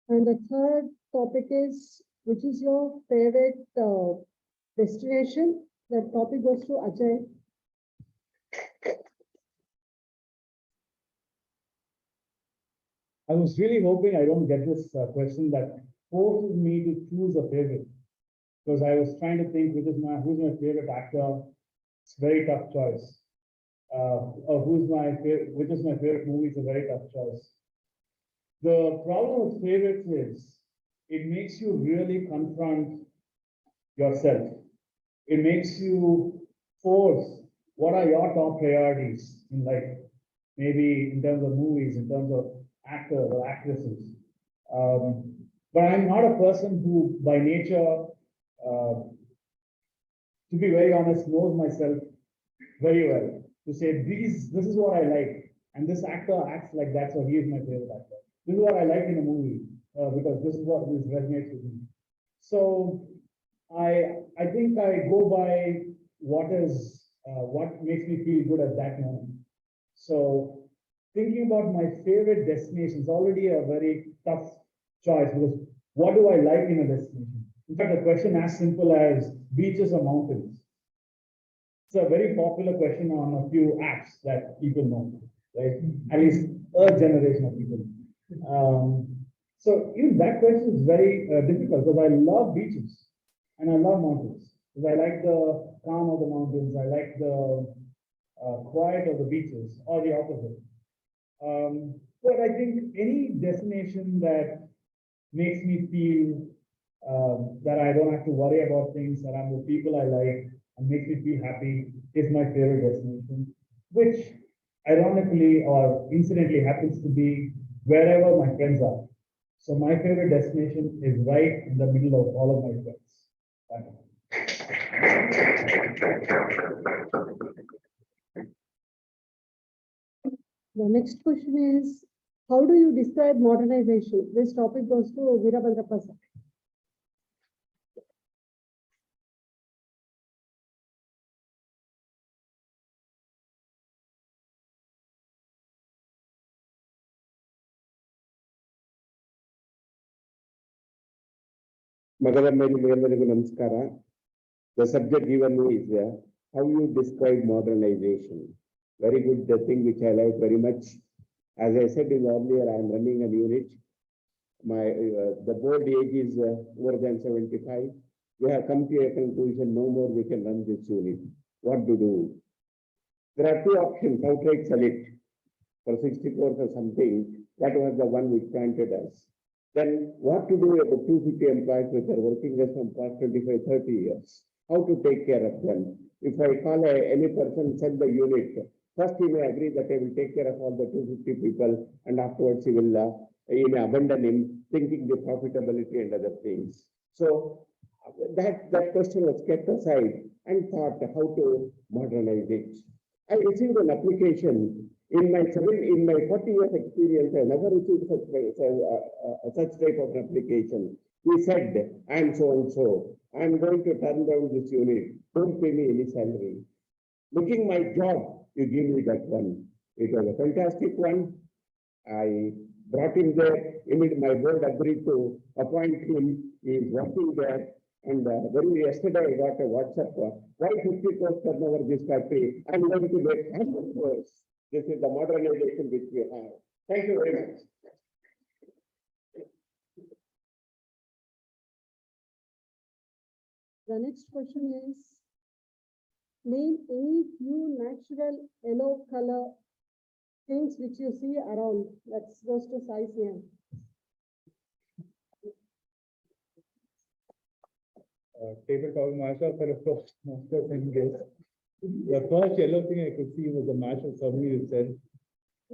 And the third topic is, which is your favorite destination? The topic goes to Ajay. I was really hoping I don't get this question that forces me to choose a favorite, because I was trying to think who's my favorite actor. It's a very tough choice. Or which is my favorite movie? It's a very tough choice. The problem with favorites is it makes you really confront yourself. It makes you force what are your top priorities in life, maybe in terms of movies, in terms of actors or actresses. But I'm not a person who, by nature, to be very honest, knows myself very well. To say this is what I like, and this actor acts like that, so he is my favorite actor. This is what I like in a movie because this is what resonates with me. So I think I go by what makes me feel good at that moment. So thinking about my favorite destination is already a very tough choice because what do I like in a destination? In fact, the question as simple as beaches or mountains. It's a very popular question on a few apps that people know, right? At least a generation of people. So even that question is very difficult because I love beaches and I love mountains. Because I like the calm of the mountains, I like the quiet of the beaches, or the opposite. But I think any destination that makes me feel that I don't have to worry about things, that I'm with people I like, and makes me feel happy is my favorite destination, which ironically or incidentally happens to be wherever my friends are. So my favorite destination is right in the middle of all of my friends. The next question is, how do you describe modernization? This topic goes to Veerabhadra Prasad. Namaskara. The subject given is how you describe modernization. Very good thing which I like very much. As I said earlier, I am running a unit. The board age is more than 75. We have come to a conclusion, no more we can run this unit. What to do? There are two options, outright sell it for 64 or something, That was the one which planted us. Then what to do about 250 employees which are working there from past 25, 30 years? How to take care of them? If I call any person, sell the unit, first he may agree that I will take care of all the 250 people, and afterwards he may abandon him, thinking the profitability and other things. So that question was kept aside and thought how to modernize it. I received an application in my 40 years experience. I never received such type of application. He said, "I am so and so. I am going to turn down this unit. Don't pay me any salary. Looking my job, you give me that one." It was a fantastic one. I brought him there. My board agreed to appoint him. He is working there. And very yesterday I got a WhatsApp. Why 50 crores turnover this factory? I'm going to make 100 crores. This is the modernization which we have. Thank you very much. The next question is, name any few natural yellow color things which you see around. Let's go to Sai Sian. Tabletop master for a first master and guest. The first yellow thing I could see was the mash of Savni itself.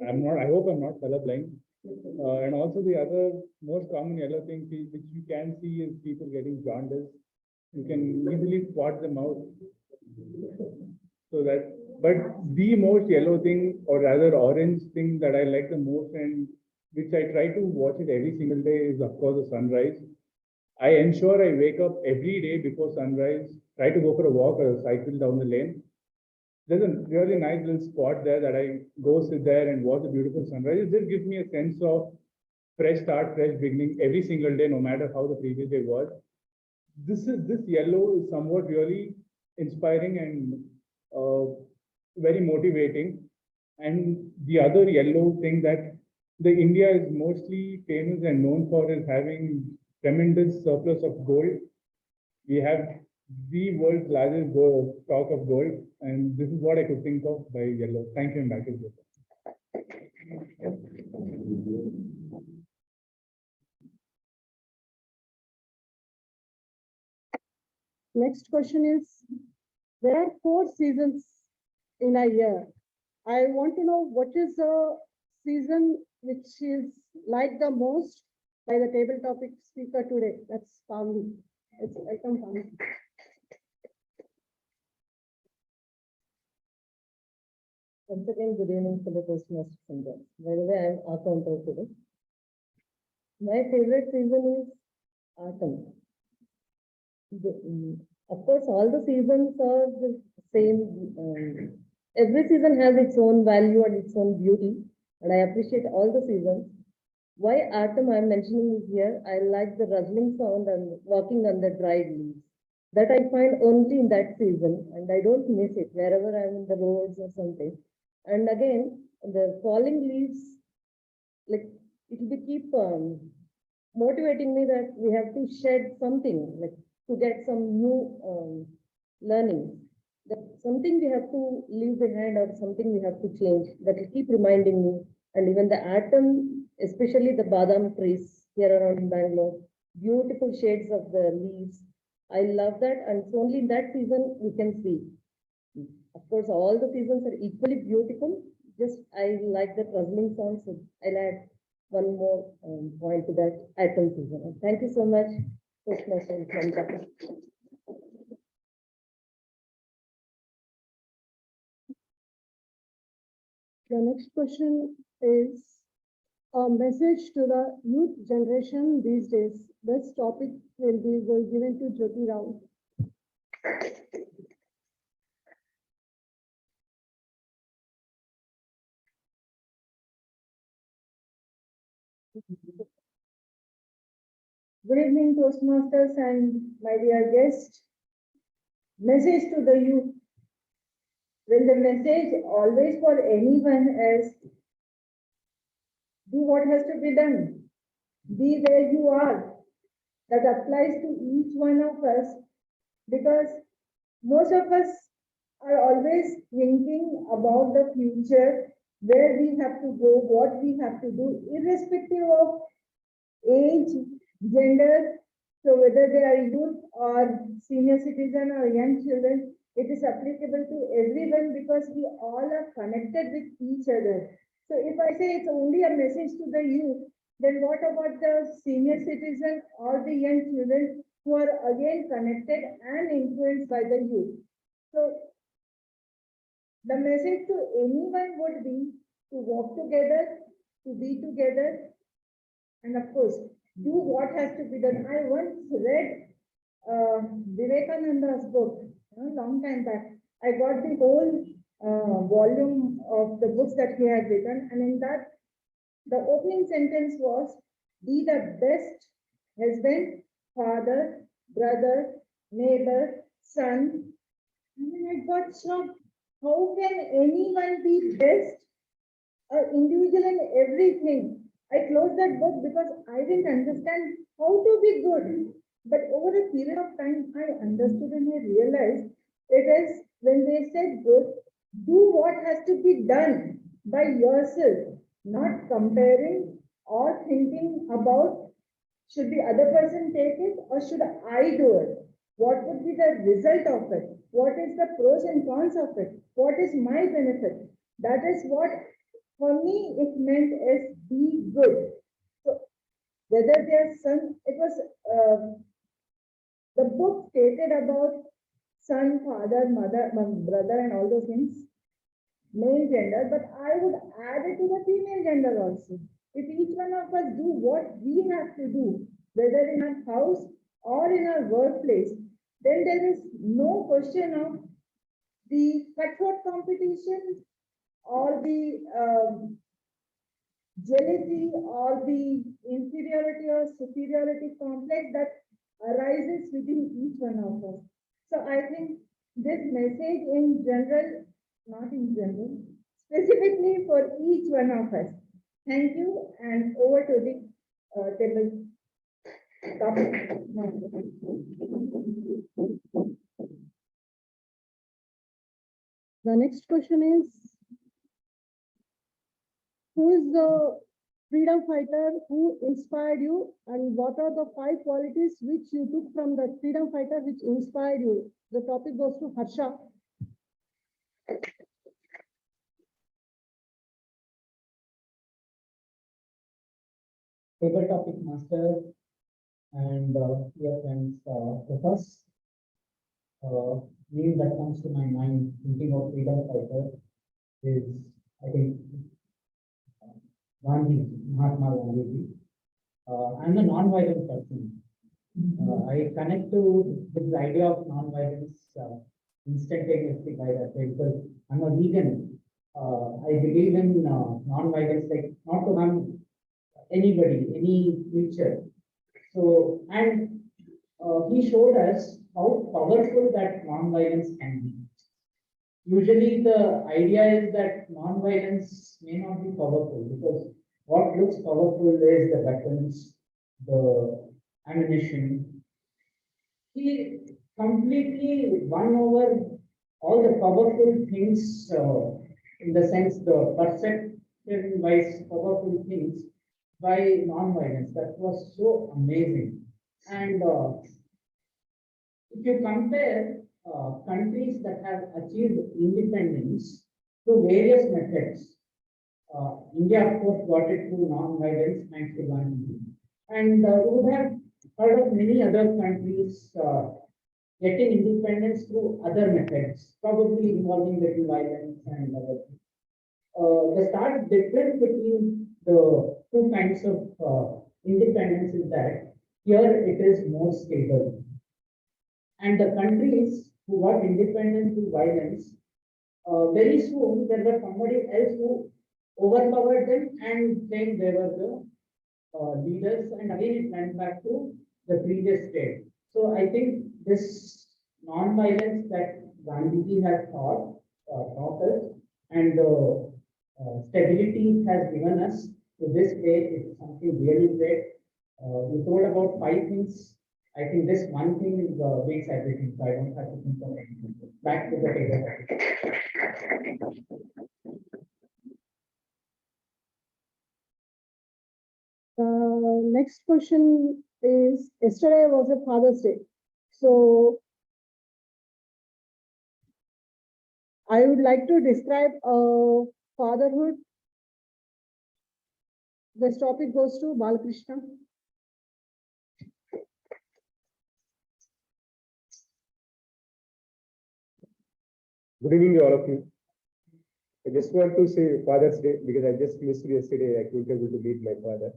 I hope I'm not colorblind. And also the other most common yellow thing which you can see is people getting jaundice. You can easily spot them out. So but the most yellow thing, or rather orange thing that I like the most and which I try to watch it every single day is of course the sunrise. I ensure I wake up every day before sunrise, try to go for a walk or a cycle down the lane. There's a really nice little spot there that I go sit there and watch the beautiful sunrise. It just gives me a sense of fresh start, fresh beginning every single day, no matter how the previous day was. This yellow is somewhat really inspiring and very motivating. And the other yellow thing that the India is mostly famous and known for is having tremendous surplus of gold. We have the world's largest stock of gold, and this is what I could think of by yellow. Thank you, and back to you. Next question is, there are 4 seasons in a year. I want to know what is the season which is liked the most by the table topic speaker today. That's Pavni. It's welcome, Pavni. Once again, good evening, fellow Toastmasters and guests. By the way, I am Akanta today. My favorite season is autumn. Of course, all the seasons are the same. Every season has its own value and its own beauty, and I appreciate all the seasons. Why autumn I am mentioning is here, I like the rustling sound and walking on the dried leaves. That I find only in that season, and I don't miss it wherever I'm in the roads or something. And again, the falling leaves, like it will keep motivating me that we have to shed something, like to get some new learning. That something we have to leave behind or something we have to change. That will keep reminding me. And even the autumn, especially the badam trees here around Bangalore, beautiful shades of the leaves. I love that, and it's only in that season we can see. Of course, all the seasons are equally beautiful. Just I like the rustling sound, so I'll add one more point to that autumn season. Thank you so much. The next question is a message to the youth generation these days. This topic will be given to Jyoti Rao. Good evening, Toastmasters and my dear guests. Message to the youth. Well, the message always for anyone is do what has to be done. Be where you are. That applies to each one of us because most of us are always thinking about the future where we have to go, what we have to do, irrespective of age, gender. So whether they are youth or senior citizen or young children, it is applicable to everyone because we all are connected with each other. So if I say it's only a message to the youth, then what about the senior citizen or the young children who are again connected and influenced by the youth? So the message to anyone would be to walk together, to be together, and of course, do what has to be done. I once read Vivekananda's book a long time back. I got the whole volume of the books that he had written, and in that, the opening sentence was, be the best husband, father, brother, neighbor, son. And then I got shocked. How can anyone be best, individual in everything? I closed that book because I didn't understand how to be good. But over a period of time, I understood and I realized it is when they said good, do what has to be done by yourself, not comparing or thinking about should the other person take it or should I do it? What would be the result of it? What is the pros and cons of it? What is my benefit? That is what for me it meant as be good. So whether their son, it was the book stated about son, father, mother, brother, and all those things, male gender, but I would add it to the female gender also. If each one of us do what we have to do, whether in our house or in our workplace, then there is no question of the cutthroat competition or the jealousy or the inferiority or superiority complex that arises within each one of us. So I think this message in general, not in general, specifically for each one of us. Thank you, and over to the table topic. The next question is, who is the freedom fighter who inspired you, and what are the 5 qualities which you took from the freedom fighter which inspired you? The topic goes to Harsha. Favorite topic master and dear friends, the first name that comes to my mind thinking of freedom fighter is, I think, Gandhi, Mahatma Gandhi. I'm a non-violent person. I connect to this idea of non-violence instantaneously by that way because I'm a vegan. I believe in non-violence, like not to harm anybody, any creature. So, and he showed us how powerful that non-violence can be. Usually the idea is that non-violence may not be powerful because what looks powerful is the weapons, the ammunition. He completely won over all the powerful things in the sense the perception-wise powerful things by non-violence. That was so amazing. And if you compare countries that have achieved independence through various methods, India, of course, got it through non-violence thanks to Gandhi. And you would have heard of many other countries getting independence through other methods, probably involving little violence and other things. The stark difference between the two kinds of independence is that here it is more stable. And the countries who got independence through violence, very soon there was somebody else who overpowered them and claimed they were the leaders, and again it went back to the previous state. So I think this non-violence that Gandhiji has taught us, and the stability has given us to this day is something really great. You told about 5 things. I think this one thing is makes everything, so I don't have to think of anything. Back to the table. next question is, yesterday was a Father's Day. So I would like to describe fatherhood. This topic goes to Balakrishna. Good evening to all of you. I just want to say Father's Day because I just missed yesterday. I couldn't able to meet my father.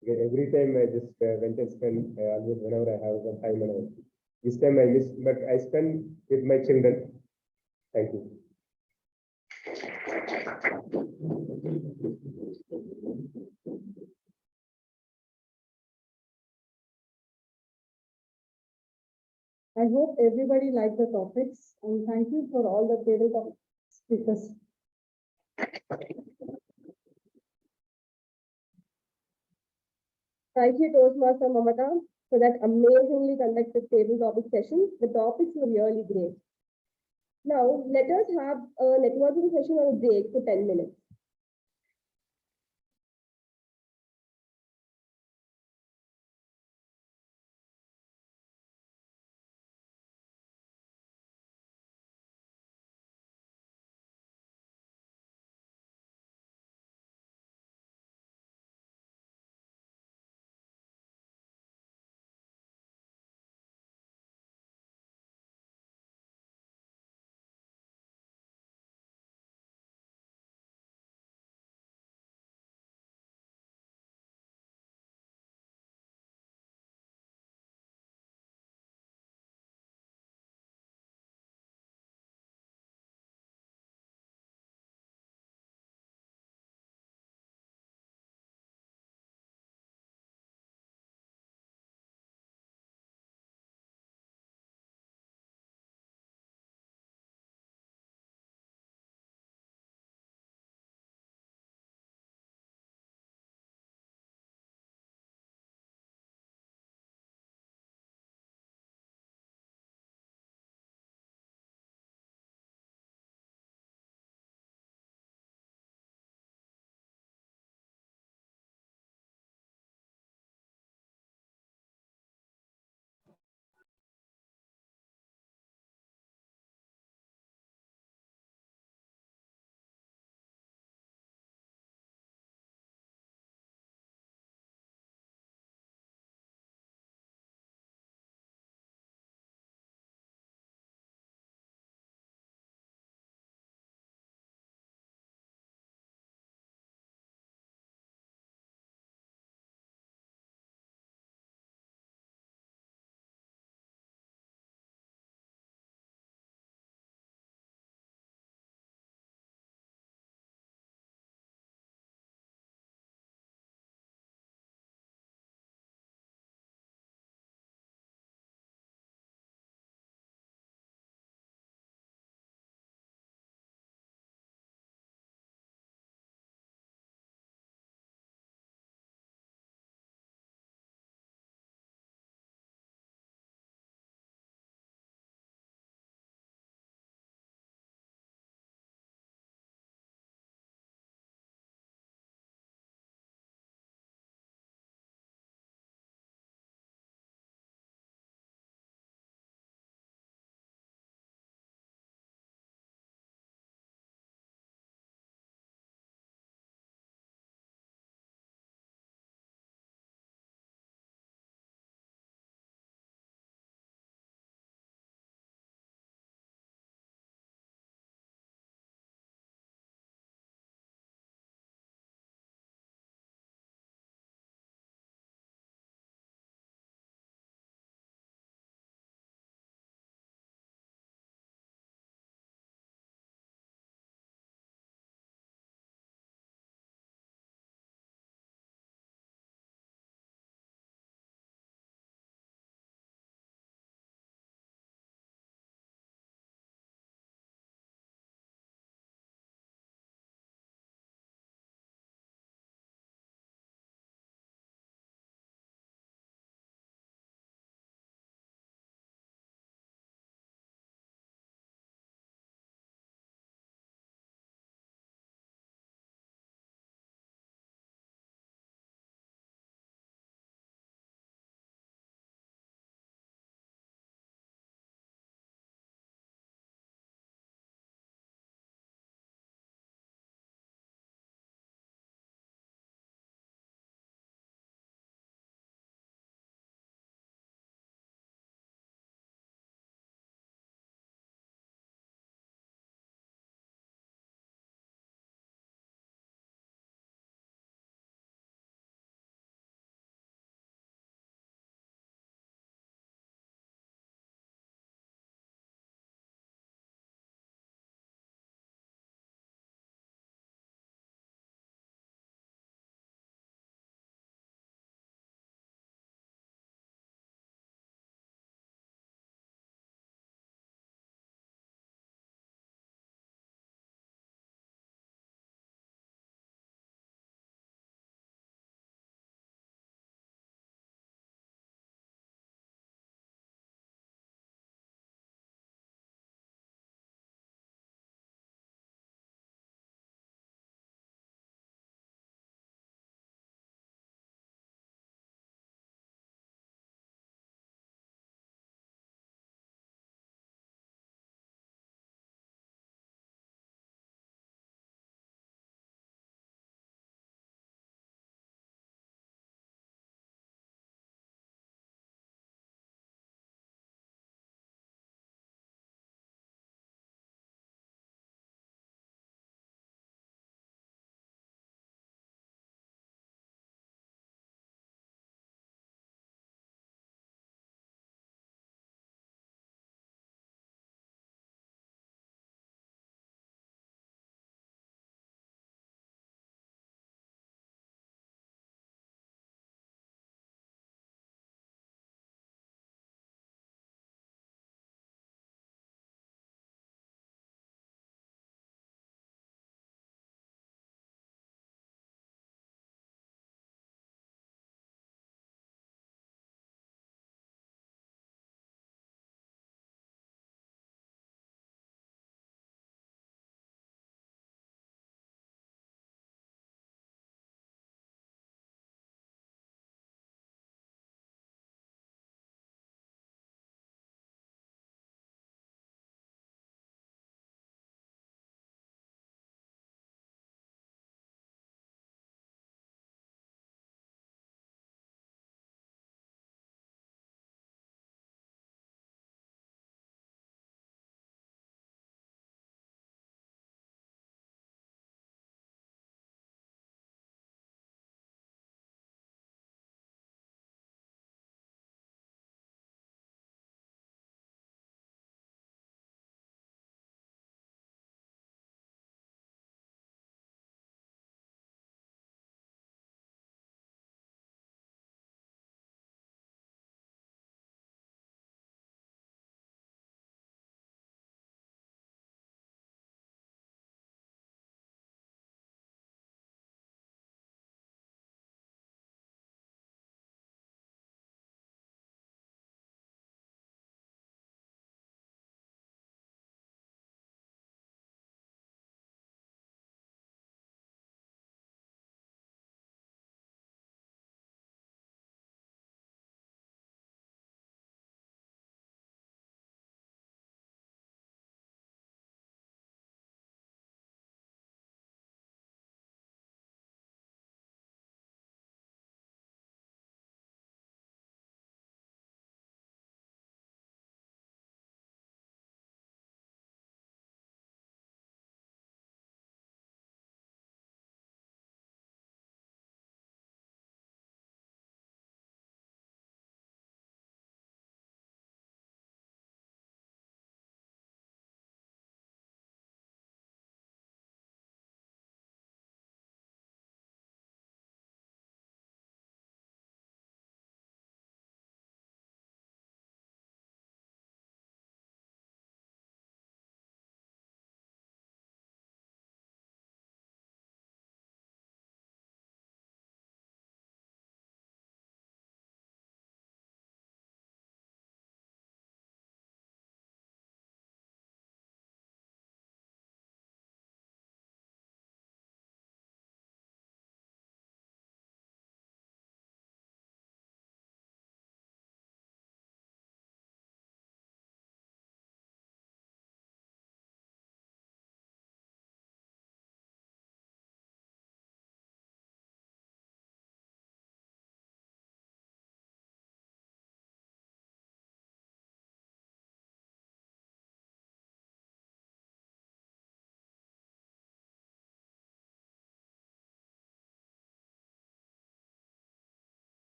Because every time I just went and spent always whenever I have some time and all. This time I missed, but I spent with my children. Thank you. I hope everybody liked the topics, and thank you for all the tabletop speakers. Thank you, Toastmaster Mamata, for that amazingly conducted table topic session. The topics were really great. Now, let us have a networking session on a break for 10 minutes.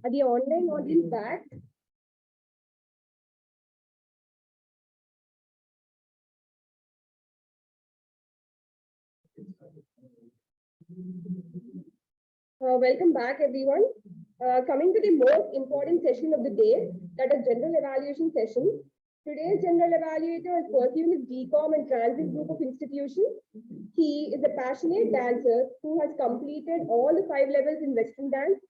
Are the online audience back? Welcome back, everyone. Coming to the most important session of the day, that is general evaluation session. Today's general evaluator is pursuing his BCom and transit group of institutions. He is a passionate dancer who has completed all the 5 levels in Western dance.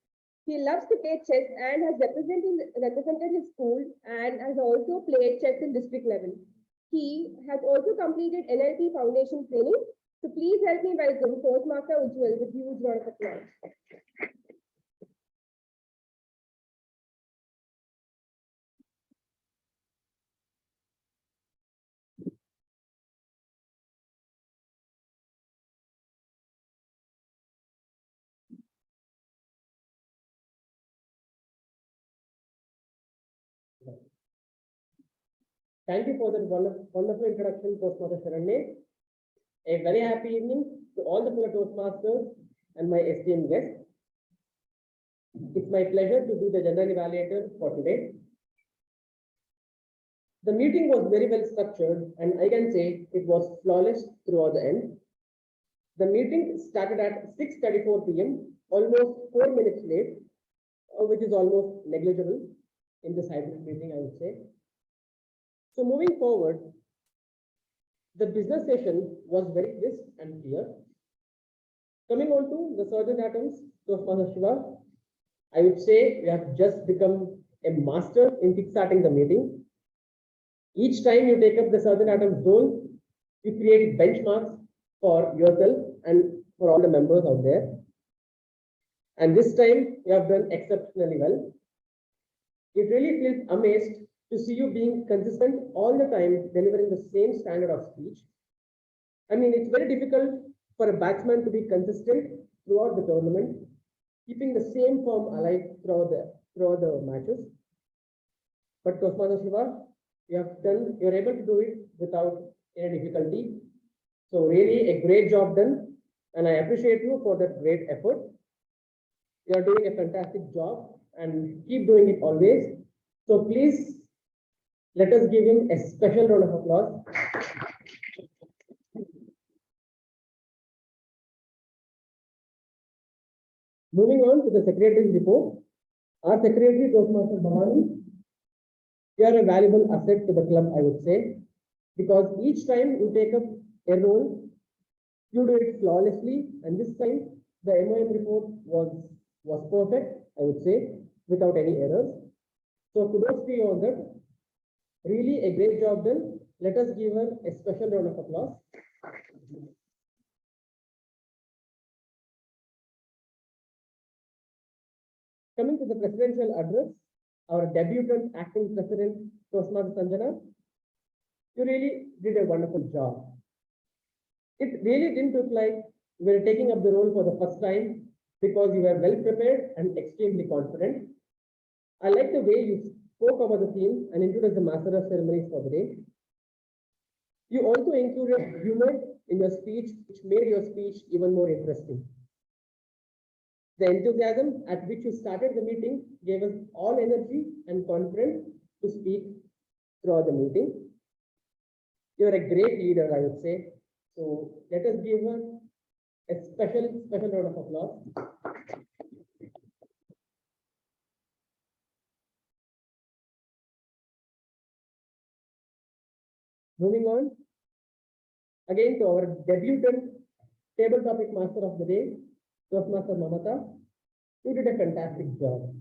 He loves to play chess and has represented his school and has also played chess in district level. He has also completed NLP foundation training. So please help me welcome Toastmaster Ujjwal with huge round of applause. Thank you for that wonderful introduction, Toastmaster Sharanya. A very happy evening to all the fellow Toastmasters and my esteemed guests. It's my pleasure to be the general evaluator for today. The meeting was very well structured and I can say it was flawless throughout the end. The meeting started at 6:34 p.m., almost 4 minutes late, which is almost negligible in this hybrid meeting, I would say. So moving forward, the business session was very crisp and clear. Coming on to the surgeon atoms, Toastmaster Shiva, I would say we have just become a master in kickstarting the meeting. Each time you take up the surgeon atoms goal, you create benchmarks for yourself and for all the members out there. And this time you have done exceptionally well. It really feels amazed to see you being consistent all the time, delivering the same standard of speech. I mean, it's very difficult for a batsman to be consistent throughout the tournament, keeping the same form alive throughout the matches. But Toastmaster Shiva, you're able to do it without any difficulty. So really a great job done, and I appreciate you for that great effort. You're doing a fantastic job and keep doing it always. So please let us give him a special round of applause. Moving on to the secretary's report. Our secretary, Toastmaster Bhavani, you are a valuable asset to the club, I would say, because each time you take up a role, you do it flawlessly, and this time the MOM report was perfect, I would say, without any errors. So kudos to you on that. Really a great job done. Let us give her a special round of applause. Coming to the presidential address, our debutant acting president, Toastmaster Sanjana, you really did a wonderful job. It really didn't look like you were taking up the role for the first time because you were well prepared and extremely confident. I like the way you spoke about the theme and introduced the master of ceremonies for the day. You also included humor in your speech, which made your speech even more interesting. The enthusiasm at which you started the meeting gave us all energy and confidence to speak throughout the meeting. You're a great leader, I would say. So let us give her a special round of applause. Moving on, again to our debutant table topic master of the day, Toastmaster Mamata. You did a fantastic job.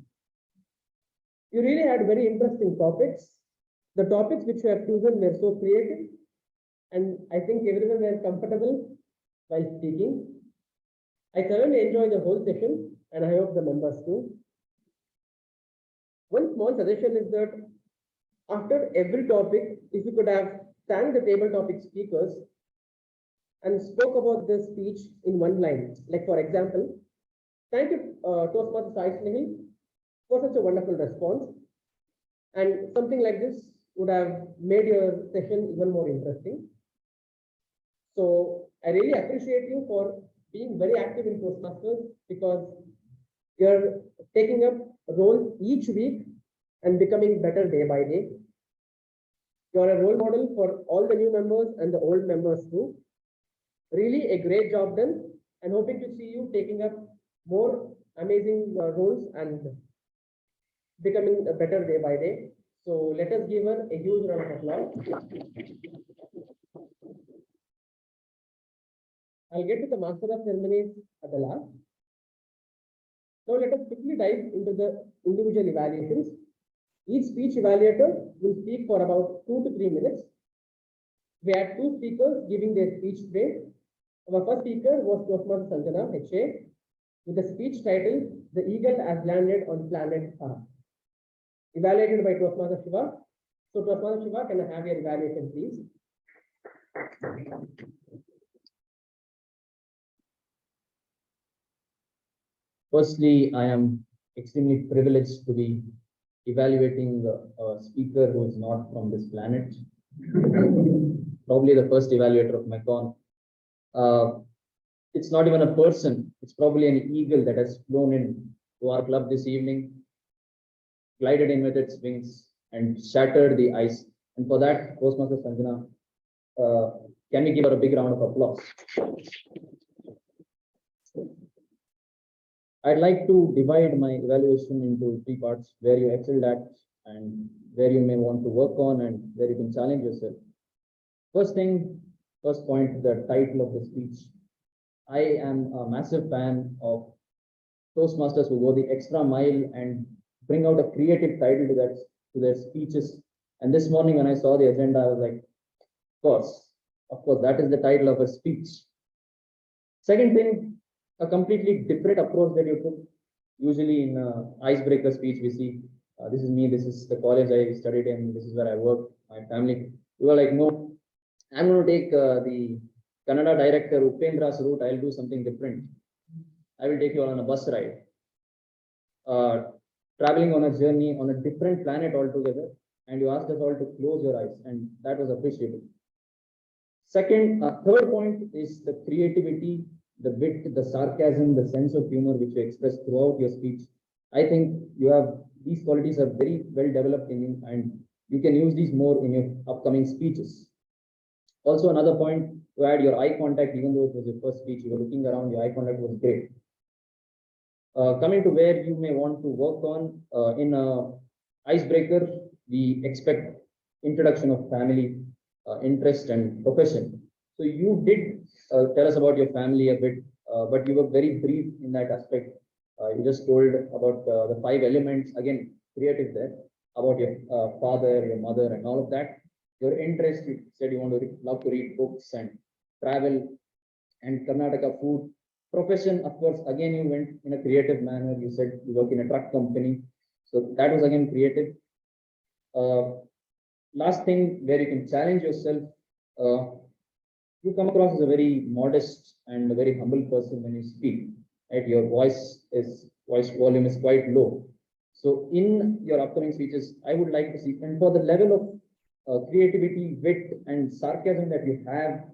You really had very interesting topics. The topics which you have chosen were so creative, and I think everyone were comfortable while speaking. I thoroughly enjoyed the whole session, and I hope the members too. One small suggestion is that after every topic, if you could have thanked the table topic speakers and spoke about the speech in one line, like for example, thank you, Toastmaster Sai Snehal, for such a wonderful response. And something like this would have made your session even more interesting. So I really appreciate you for being very active in Toastmasters because you're taking up roles each week and becoming better day by day. You're a role model for all the new members and the old members too. Really a great job done, and hoping to see you taking up more amazing roles and becoming better day by day. So let us give her a huge round of applause. I'll get to the Master of Ceremonies at the last. Now let us quickly dive into the individual evaluations. Each speech evaluator will speak for about 2 to 3 minutes. We had 2 speakers giving their speech today. Our first speaker was Toastmaster Sanjana, HA, with the speech title, The Eagle Has Landed on Planet Earth. Evaluated by Toastmaster Shiva. So Toastmaster Shiva, can I have your evaluation, please? Firstly, I am extremely privileged to be evaluating a speaker who is not from this planet. Probably the first evaluator of Mekon. It's not even a person, it's probably an eagle that has flown in to our club this evening, glided in with its wings and shattered the ice. And for that, Toastmaster Sanjana, can we give her a big round of applause? I'd like to divide my evaluation into 3 parts, where you excelled at and where you may want to work on and where you can challenge yourself. First point, the title of the speech. I am a massive fan of Toastmasters who go the extra mile and bring out a creative title to their speeches. And this morning when I saw the agenda, I was like, of course, that is the title of a speech. Second thing, a completely different approach that you took. Usually in icebreaker speech, we see, this is me, this is the college I studied in, this is where I work, my family. You were like, no, I'm going to take the Kannada director Upendra's route. I'll do something different. I will take you on a bus ride. Traveling on a journey on a different planet altogether. And you asked us all to close your eyes, and that was appreciable. Third point is the creativity, the wit, the sarcasm, the sense of humor which you express throughout your speech. I think these qualities are very well developed in you, and you can use these more in your upcoming speeches. Also, another point to add, your eye contact, even though it was your first speech, you were looking around, your eye contact was great. Coming to where you may want to work on, in icebreaker, we expect introduction of family, interest and profession. So you did tell us about your family a bit, but you were very brief in that aspect. You just told about the 5 elements, again, creative there, about your father, your mother and all of that. Your interest, you said you love to read books and travel and Karnataka food. Profession, of course, again, you went in a creative manner. You said you work in a truck company. So that was again creative. Last thing, where you can challenge yourself, you come across as a very modest and a very humble person when you speak. Right? Your voice volume is quite low. So in your upcoming speeches, I would like to see, and for the level of creativity, wit, and sarcasm that you have,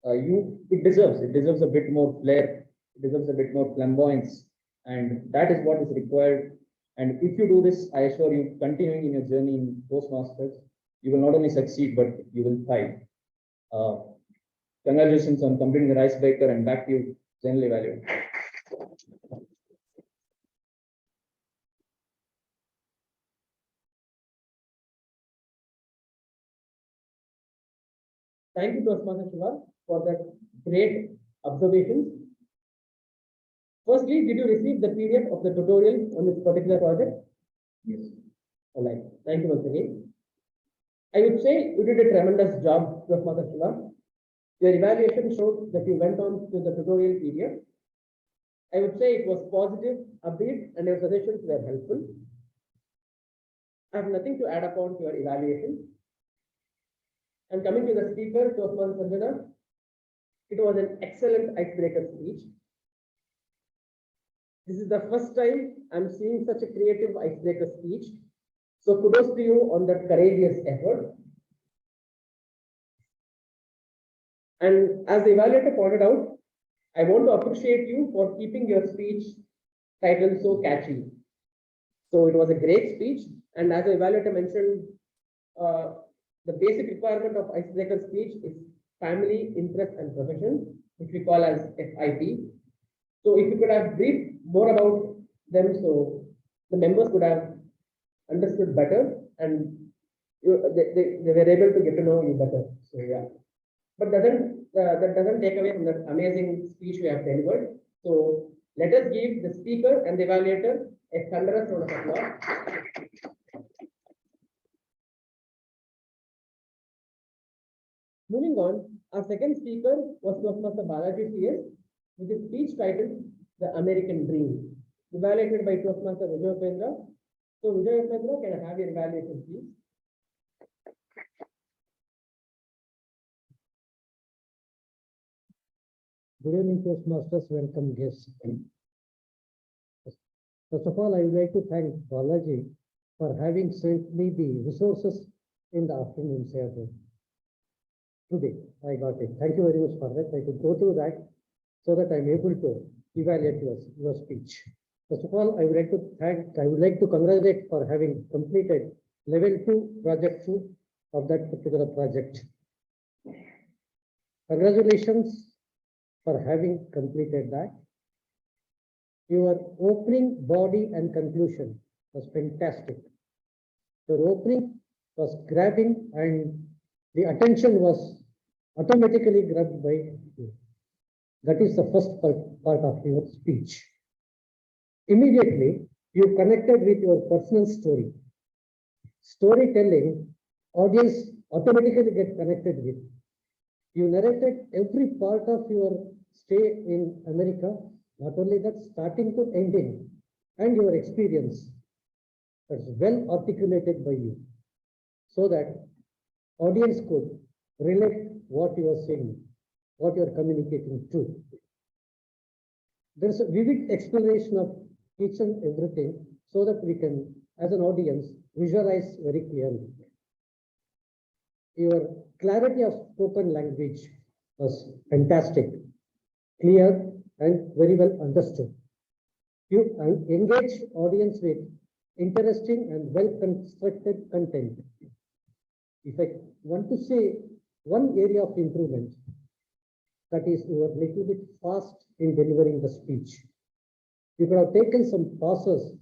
it deserves a bit more flair. It deserves a bit more flamboyance, and that is what is required. And if you do this, I assure you, continuing in your journey in Toastmasters, you will not only succeed, but you will thrive. Congratulations on completing the icebreaker, and back to you, general evaluator. Thank you, Toastmaster Shiva, for that great observations. Firstly, did you receive the PDF of the tutorial on this particular project? Yes. All right. Thank you once again. I would say you did a tremendous job, Toastmaster Shiva. Your evaluation showed that you went on to the tutorial PDF. I would say it was positive, upbeat, and your suggestions were helpful. I have nothing to add upon to your evaluation. And coming to the speaker, Toastmaster Sanjana, it was an excellent icebreaker speech. This is the first time I'm seeing such a creative icebreaker speech. So kudos to you on that courageous effort. And as the evaluator pointed out, I want to appreciate you for keeping your speech title so catchy. So it was a great speech, and as the evaluator mentioned, the basic requirement of icebreaker speech is family, interest, and profession, which we call as FIP. So if you could have briefed more about them, so the members could have understood better, and they were able to get to know you better. So yeah, but that doesn't take away from that amazing speech we have delivered. So let us give the speaker and the evaluator a thunderous round of applause. Moving on, our second speaker was Toastmaster Balaji CS with his speech titled The American Dream, evaluated by Toastmaster Vijay Upendra. So Vijay Upendra, can I have your evaluation, please? Good evening, Toastmasters. Welcome, guests. First of all, I would like to thank Balaji for having sent me the resources in the afternoon session. Today, I got it. Thank you very much for that. I could go through that so that I'm able to evaluate your speech. First of all, I would like to congratulate for having completed level 2, project 2 of that particular project. Congratulations for having completed that. Your opening, body, and conclusion was fantastic. Your opening was grabbing, and the attention was automatically grabbed by you. That is the first part of your speech. Immediately, you connected with your personal story. Storytelling, audience automatically get connected with. You narrated every part of your stay in America, not only that, starting to ending, and your experience. That's well articulated by you, so that audience could relate what you are saying, what you are communicating to. There's a vivid explanation of each and everything, so that we can, as an audience, visualize very clearly. Your clarity of spoken language was fantastic, clear, and very well understood. You engage audience with interesting and well-constructed content. If I want to say one area of improvement, that is you were little bit fast in delivering the speech. You could have taken some pauses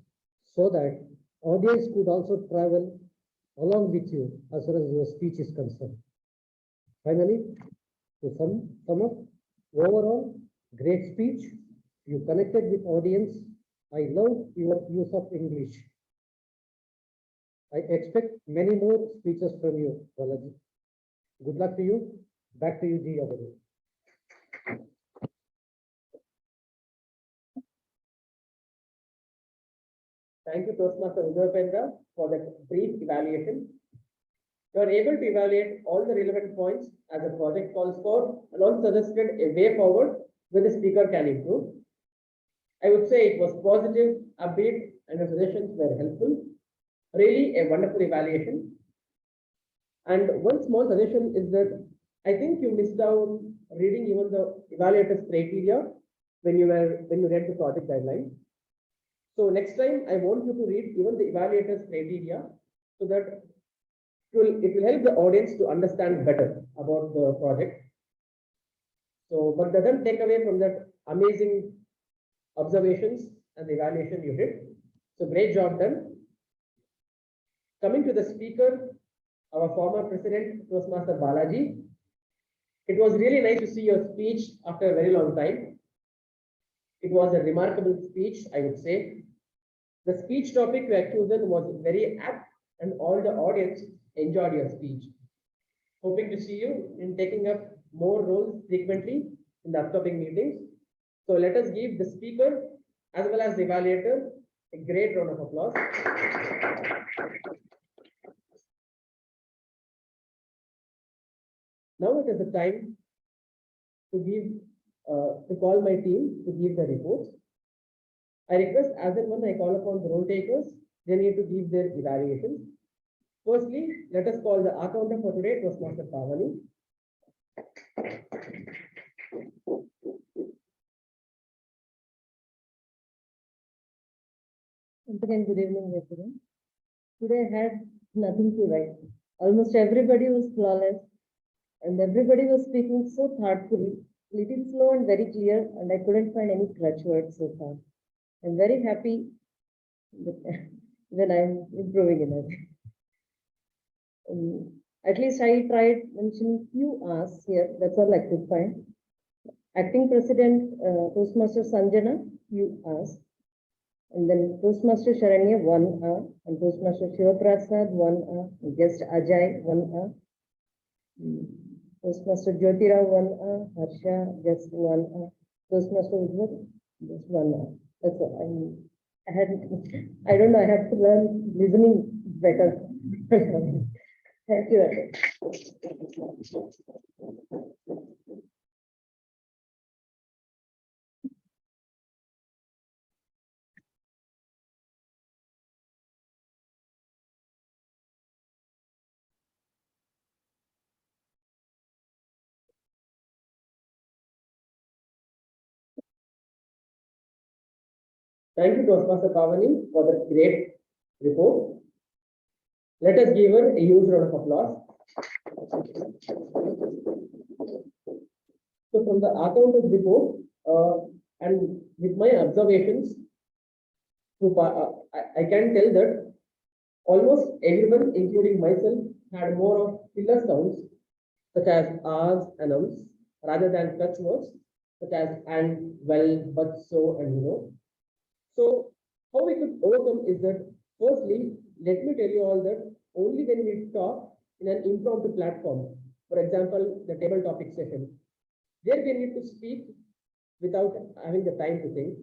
so that audience could also travel along with you as far as your speech is concerned. Finally, to sum up, overall, great speech. You connected with audience. I love your use of English. I expect many more speeches from you, Balaji. Good luck to you. Back to you, G. Abadu. Thank you, Toastmaster Vijay Upendra, for that brief evaluation. You are able to evaluate all the relevant points as the project calls for, and also suggested a way forward where the speaker can improve. I would say it was positive, upbeat, and your suggestions were helpful. Really a wonderful evaluation. And one small suggestion is that I think you missed out reading even the evaluator's criteria when you read the project guideline. So next time I want you to read even the evaluator's criteria, so that it will help the audience to understand better about the project. So, but doesn't take away from that amazing observations and the evaluation you did. So great job done. Coming to the speaker, our former president, Toastmaster Balaji. It was really nice to see your speech after a very long time. It was a remarkable speech, I would say. The speech topic you had chosen was very apt, and all the audience enjoyed your speech. Hoping to see you in taking up more roles frequently in the upcoming meetings. So let us give the speaker as well as the evaluator a great round of applause. Now it is the time to call my team to give the reports. I request as and when I call upon the role takers, they need to give their evaluations. Firstly, let us call the accountant for today, Toastmaster Pavani. Once again, good evening, everyone. Today I had nothing to write. Almost everybody was flawless and everybody was speaking so thoughtfully, little slow and very clear, and I couldn't find any crutch words so far. I'm very happy when I'm improving in it. At least I tried mentioning few R's here. That's all I could find. Acting President Toastmaster Sanjana, few R's. And then Toastmaster Sharanya, 1 R. And Toastmaster Shivaprasad, 1 R. And guest Ajay, 1 R. Toastmaster Jyotira, 1 R. Harsha, just 1 R. Toastmaster Ujjwal, just 1 R. That's all. I don't know, I have to learn listening better. Thank you. Thank you, Toastmaster Pavani, for the great report. Let us give her a huge round of applause. So, from the account of report and with my observations, I can tell that almost everyone, including myself, had more of filler sounds such as ahs and ums rather than clutch words such as and, well, but, so, and you know. So, how we could overcome is that, firstly, let me tell you all that only when we talk in an impromptu platform, for example, the table topic session, there we need to speak without having the time to think.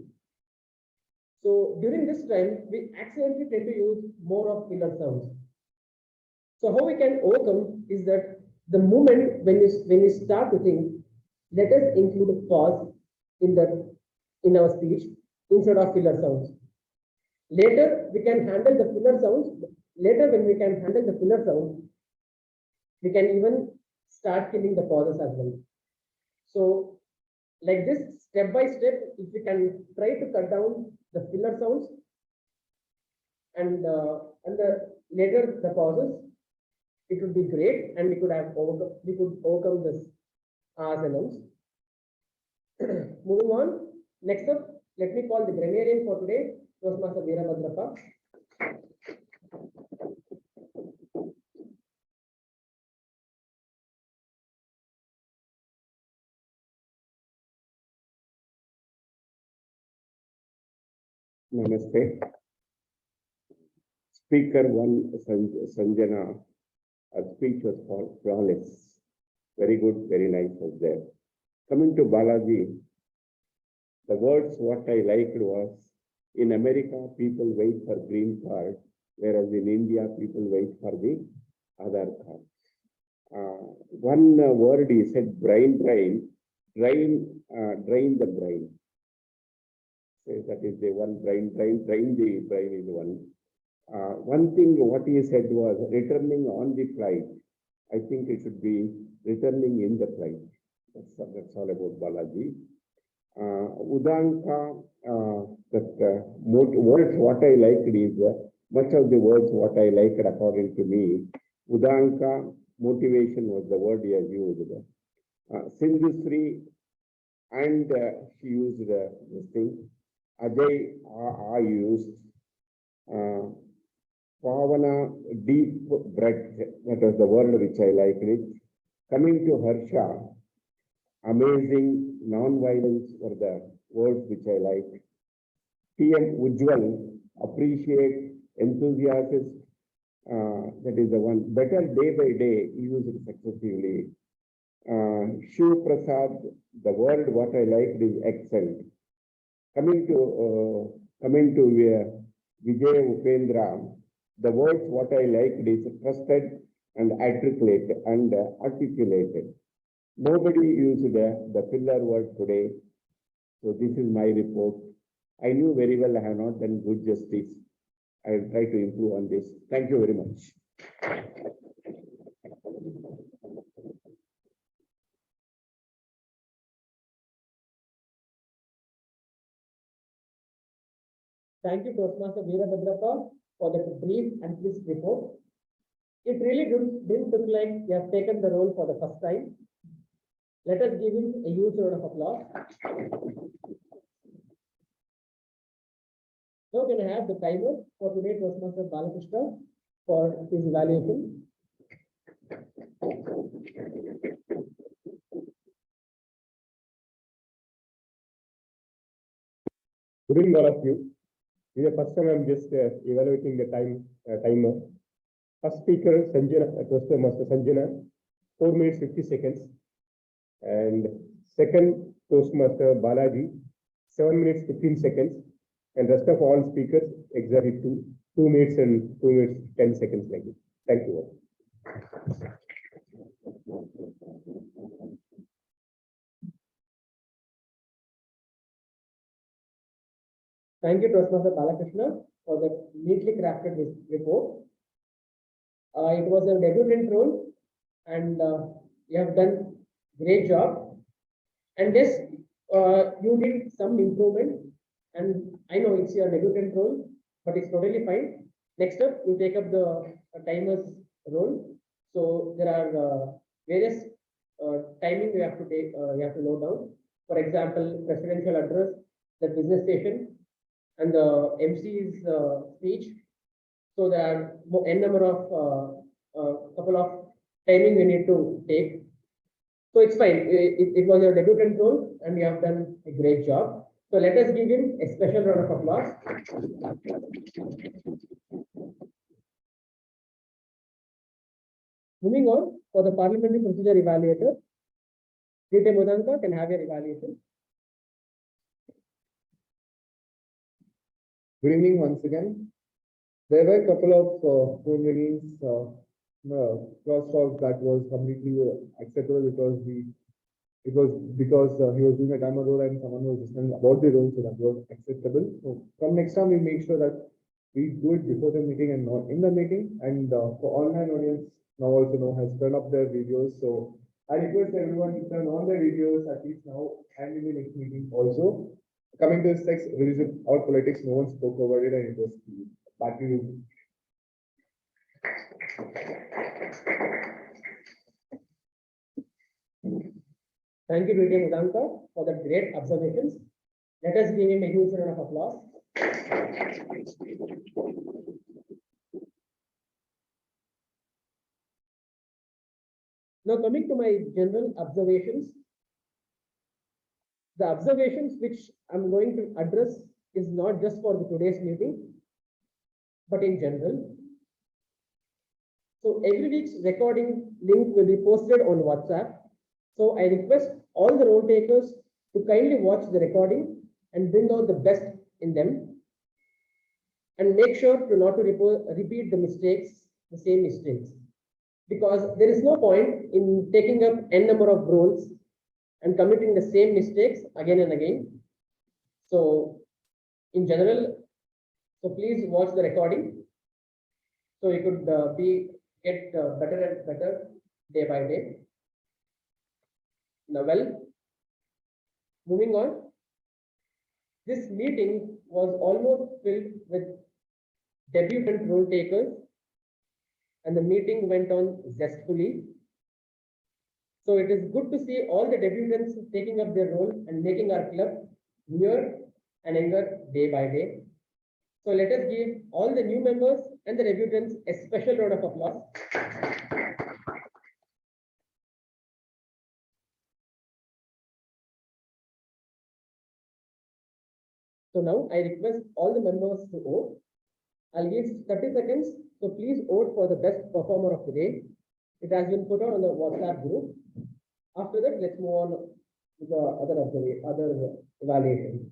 So, during this time, we accidentally tend to use more of filler sounds. So, how we can overcome is that the moment when you start to think, let us include a pause in our speech instead of filler sounds. Later, we can handle the filler sounds. Later, when we can handle the filler sounds, we can even start killing the pauses as well. So, like this, step by step, if we can try to cut down the filler sounds and later the pauses, it would be great, and we could overcome this R's and M's. Moving on, next up, let me call the grammarian for today, Toastmaster Veerabhadrappa. Namaste. Speaker 1, Sanjana, her speech was flawless. Very good, very nice was there. Coming to Balaji, the words what I liked was, in America, people wait for green card, whereas in India, people wait for the Aadhaar card. One word he said, drain the brain. So that is the one, drain the brain is one. One thing what he said was returning on the flight. I think it should be returning in the flight. That's all about Balaji. Udanka, words what I liked is much of the words what I liked according to me. Udanka, motivation was the word he has used. Sindhusri, and she used this thing. Ajay, I used. Pavana, deep breath, that was the word which I liked it. Coming to Harsha, amazing, non-violence were the words which I liked. PM Ujjwal, appreciate, enthusiasm, that is the one. Better day by day, used it successively. Shiv Prasad, the word what I liked is excellent. Coming to Vijay Upendra, the words what I liked is trusted and articulated Nobody used the filler word today. So this is my report. I knew very well I have not done good justice. I will try to improve on this. Thank you very much. Thank you, Toastmaster Veerabhadrappa, for the brief and crisp report. It really didn't look like he has taken the role for the first time. Let us give him a huge round of applause. Now can I have the timer for today, Toastmaster Balakrishna, for his evaluation. Good evening, all of you. This is the first time I'm just evaluating the timer. First speaker, Sanjana, Toastmaster Sanjana, 4 minutes 50 seconds. And second Toastmaster Balaji, 7 minutes 15 seconds. And rest of all speakers exactly 2 minutes and 2 minutes 10 seconds like this. Thank you all. Thank you, Toastmaster Balakrishna, for the neatly crafted report. It was a debutant role, and you have done great job. And yes, you did some improvement, and I know it's your debutant role, but it's totally fine. Next up, you take up the timer's role. So there are various timing you have to take, you have to note down. For example, presidential address, the business station, and the MC's speech. So there are n number of couple of timing you need to take. So it's fine. It was your debutant role, and you have done a great job. So let us give him a special round of applause. Moving on for the parliamentary procedure evaluator, Dita Mudanka can have your evaluation. Good evening once again. There were a couple of phone meetings, crosstalk that was completely acceptable because it was because he was doing a timer role and someone was discussing about the role, so that was acceptable. So from next time, we make sure that we do it before the meeting and not in the meeting. And for online audience, now also know has turned up their videos. So I request everyone to turn on their videos at least now and in the next meeting also. Coming to sex, religion, or politics, no one spoke about it, and it was back to you. Thank you, Dita Mudanka, for the great observations. Let us give him a huge round of applause. Now coming to my general observations. The observations which I'm going to address is not just for the today's meeting, but in general. So every week's recording link will be posted on WhatsApp. So I request all the role takers to kindly watch the recording and bring out the best in them. And make sure to not to repeat the same mistakes. Because there is no point in taking up n number of roles and committing the same mistakes again and again. So in general, so please watch the recording. So you could get better and better day by day. Now, well, moving on. This meeting was almost filled with debutant role takers, and the meeting went on zestfully. So it is good to see all the debutants taking up their role and making our club newer and younger day by day. So let us give all the new members and the debutants a special round of applause. So now I request all the members to vote. I'll give 30 seconds. So please vote for the best performer of the day. It has been put out on the WhatsApp group. After that, let's move on to the other evaluation.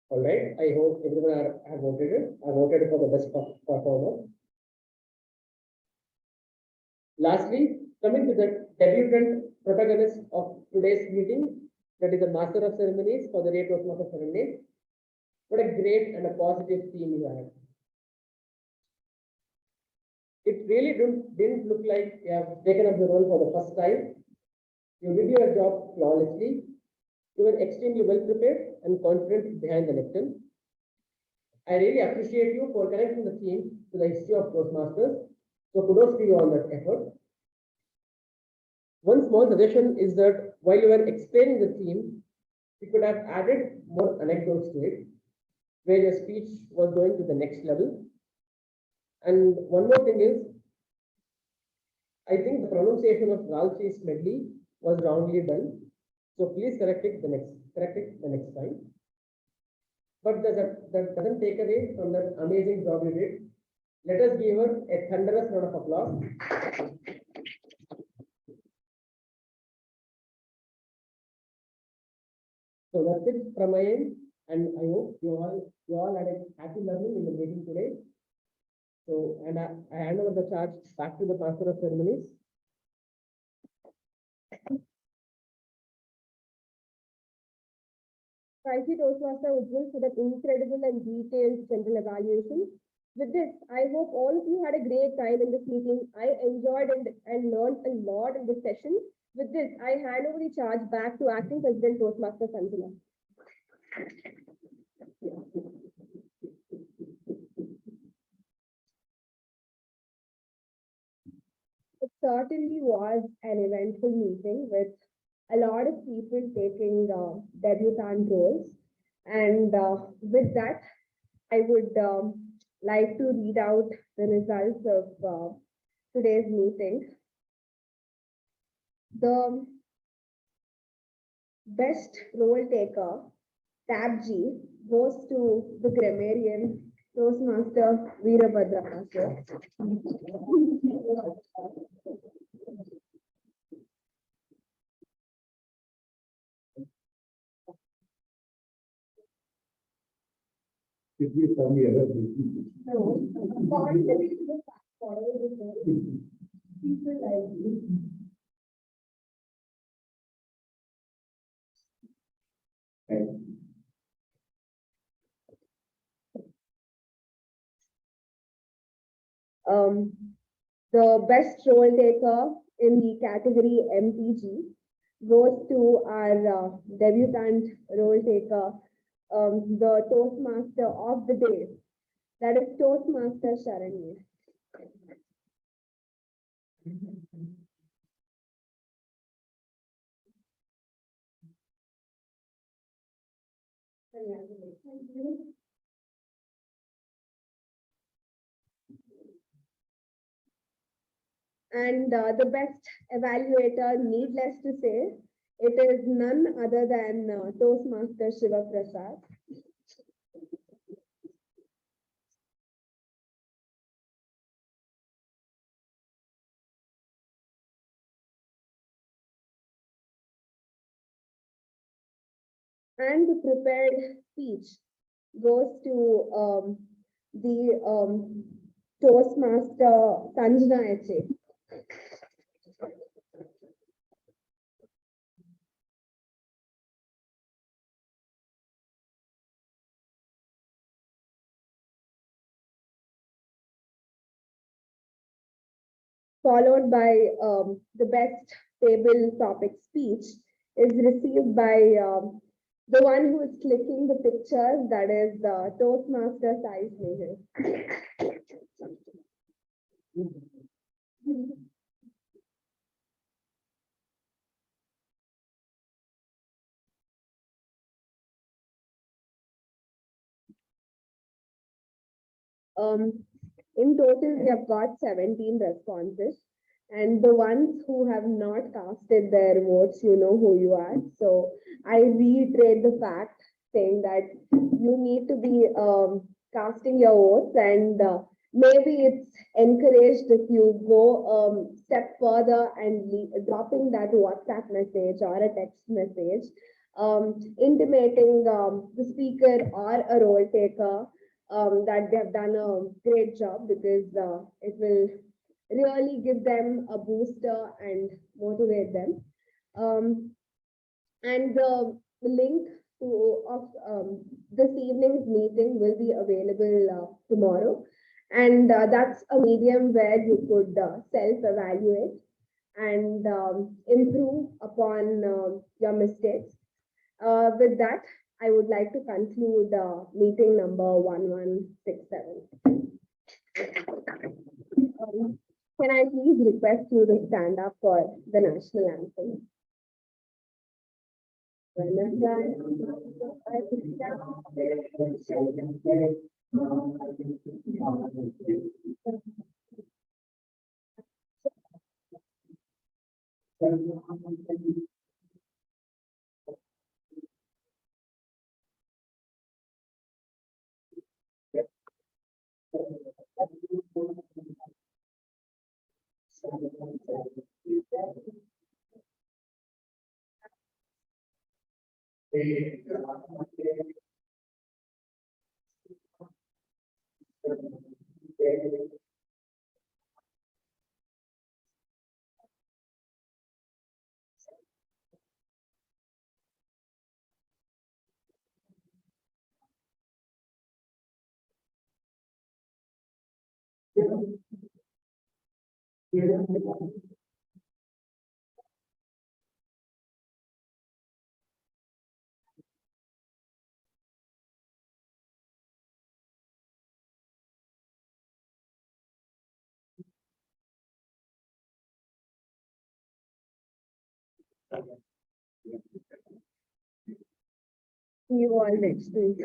All right, I hope everyone have voted it. I voted for the best performer. Lastly, coming to the debutant protagonist of today's meeting, that is the Master of Ceremonies for the Ray Toastmaster 7 days. What a great and a positive theme you had. It really didn't look like you have taken up the role for the first time. You did your job flawlessly. You were extremely well prepared and confident behind the lectern. I really appreciate you for connecting the theme to the history of Toastmasters. So kudos to you on that effort. One small suggestion is that while you were explaining the theme, you could have added more anecdotes to it, where your speech was going to the next level. And one more thing is, I think the pronunciation of Ralphie's medley was wrongly done. So please correct it the next time. But that doesn't take away from that amazing job you did. Let us give her a thunderous round of applause. So that's it from my end, and I hope you all had a happy learning in the meeting today. So, and I hand over the charge back to the Master of Ceremonies. Thank you, Toastmaster Ujjwal, for that incredible and detailed general evaluation. With this, I hope all of you had a great time in this meeting. I enjoyed and learned a lot in this session. With this, I hand over the charge back to Acting President Toastmaster Sanjana. It certainly was an eventful meeting with a lot of people taking debutant roles. And with that, I would like to read out the results of today's meeting. The best role taker, Tab G, goes to the grammarian Toastmaster Veerabhadra Master. If we tell me other People like you. The best role taker in the category MPG goes to our debutant role taker, the Toastmaster of the day, that is Toastmaster Sharanya. Thank you. And the best evaluator, needless to say, it is none other than Toastmaster Shiva Prasad. And the prepared speech goes to the Toastmaster Sanjana Eche. Followed by the best table topic speech is received by the one who is clicking the pictures, that is the Toastmaster Sai Snehal. In total, we have got 17 responses. And the ones who have not casted their votes, you know who you are. So I reiterate the fact saying that you need to be casting your votes, and maybe it's encouraged if you go step further and dropping that WhatsApp message or a text message intimating the speaker or a role taker that they have done a great job, because it will really give them a booster and motivate them. And the link of this evening's meeting will be available tomorrow. And that's a medium where you could self-evaluate and improve upon your mistakes. With that, I would like to conclude meeting number 1167. Can I please request you to stand up for the national anthem? See you all next week.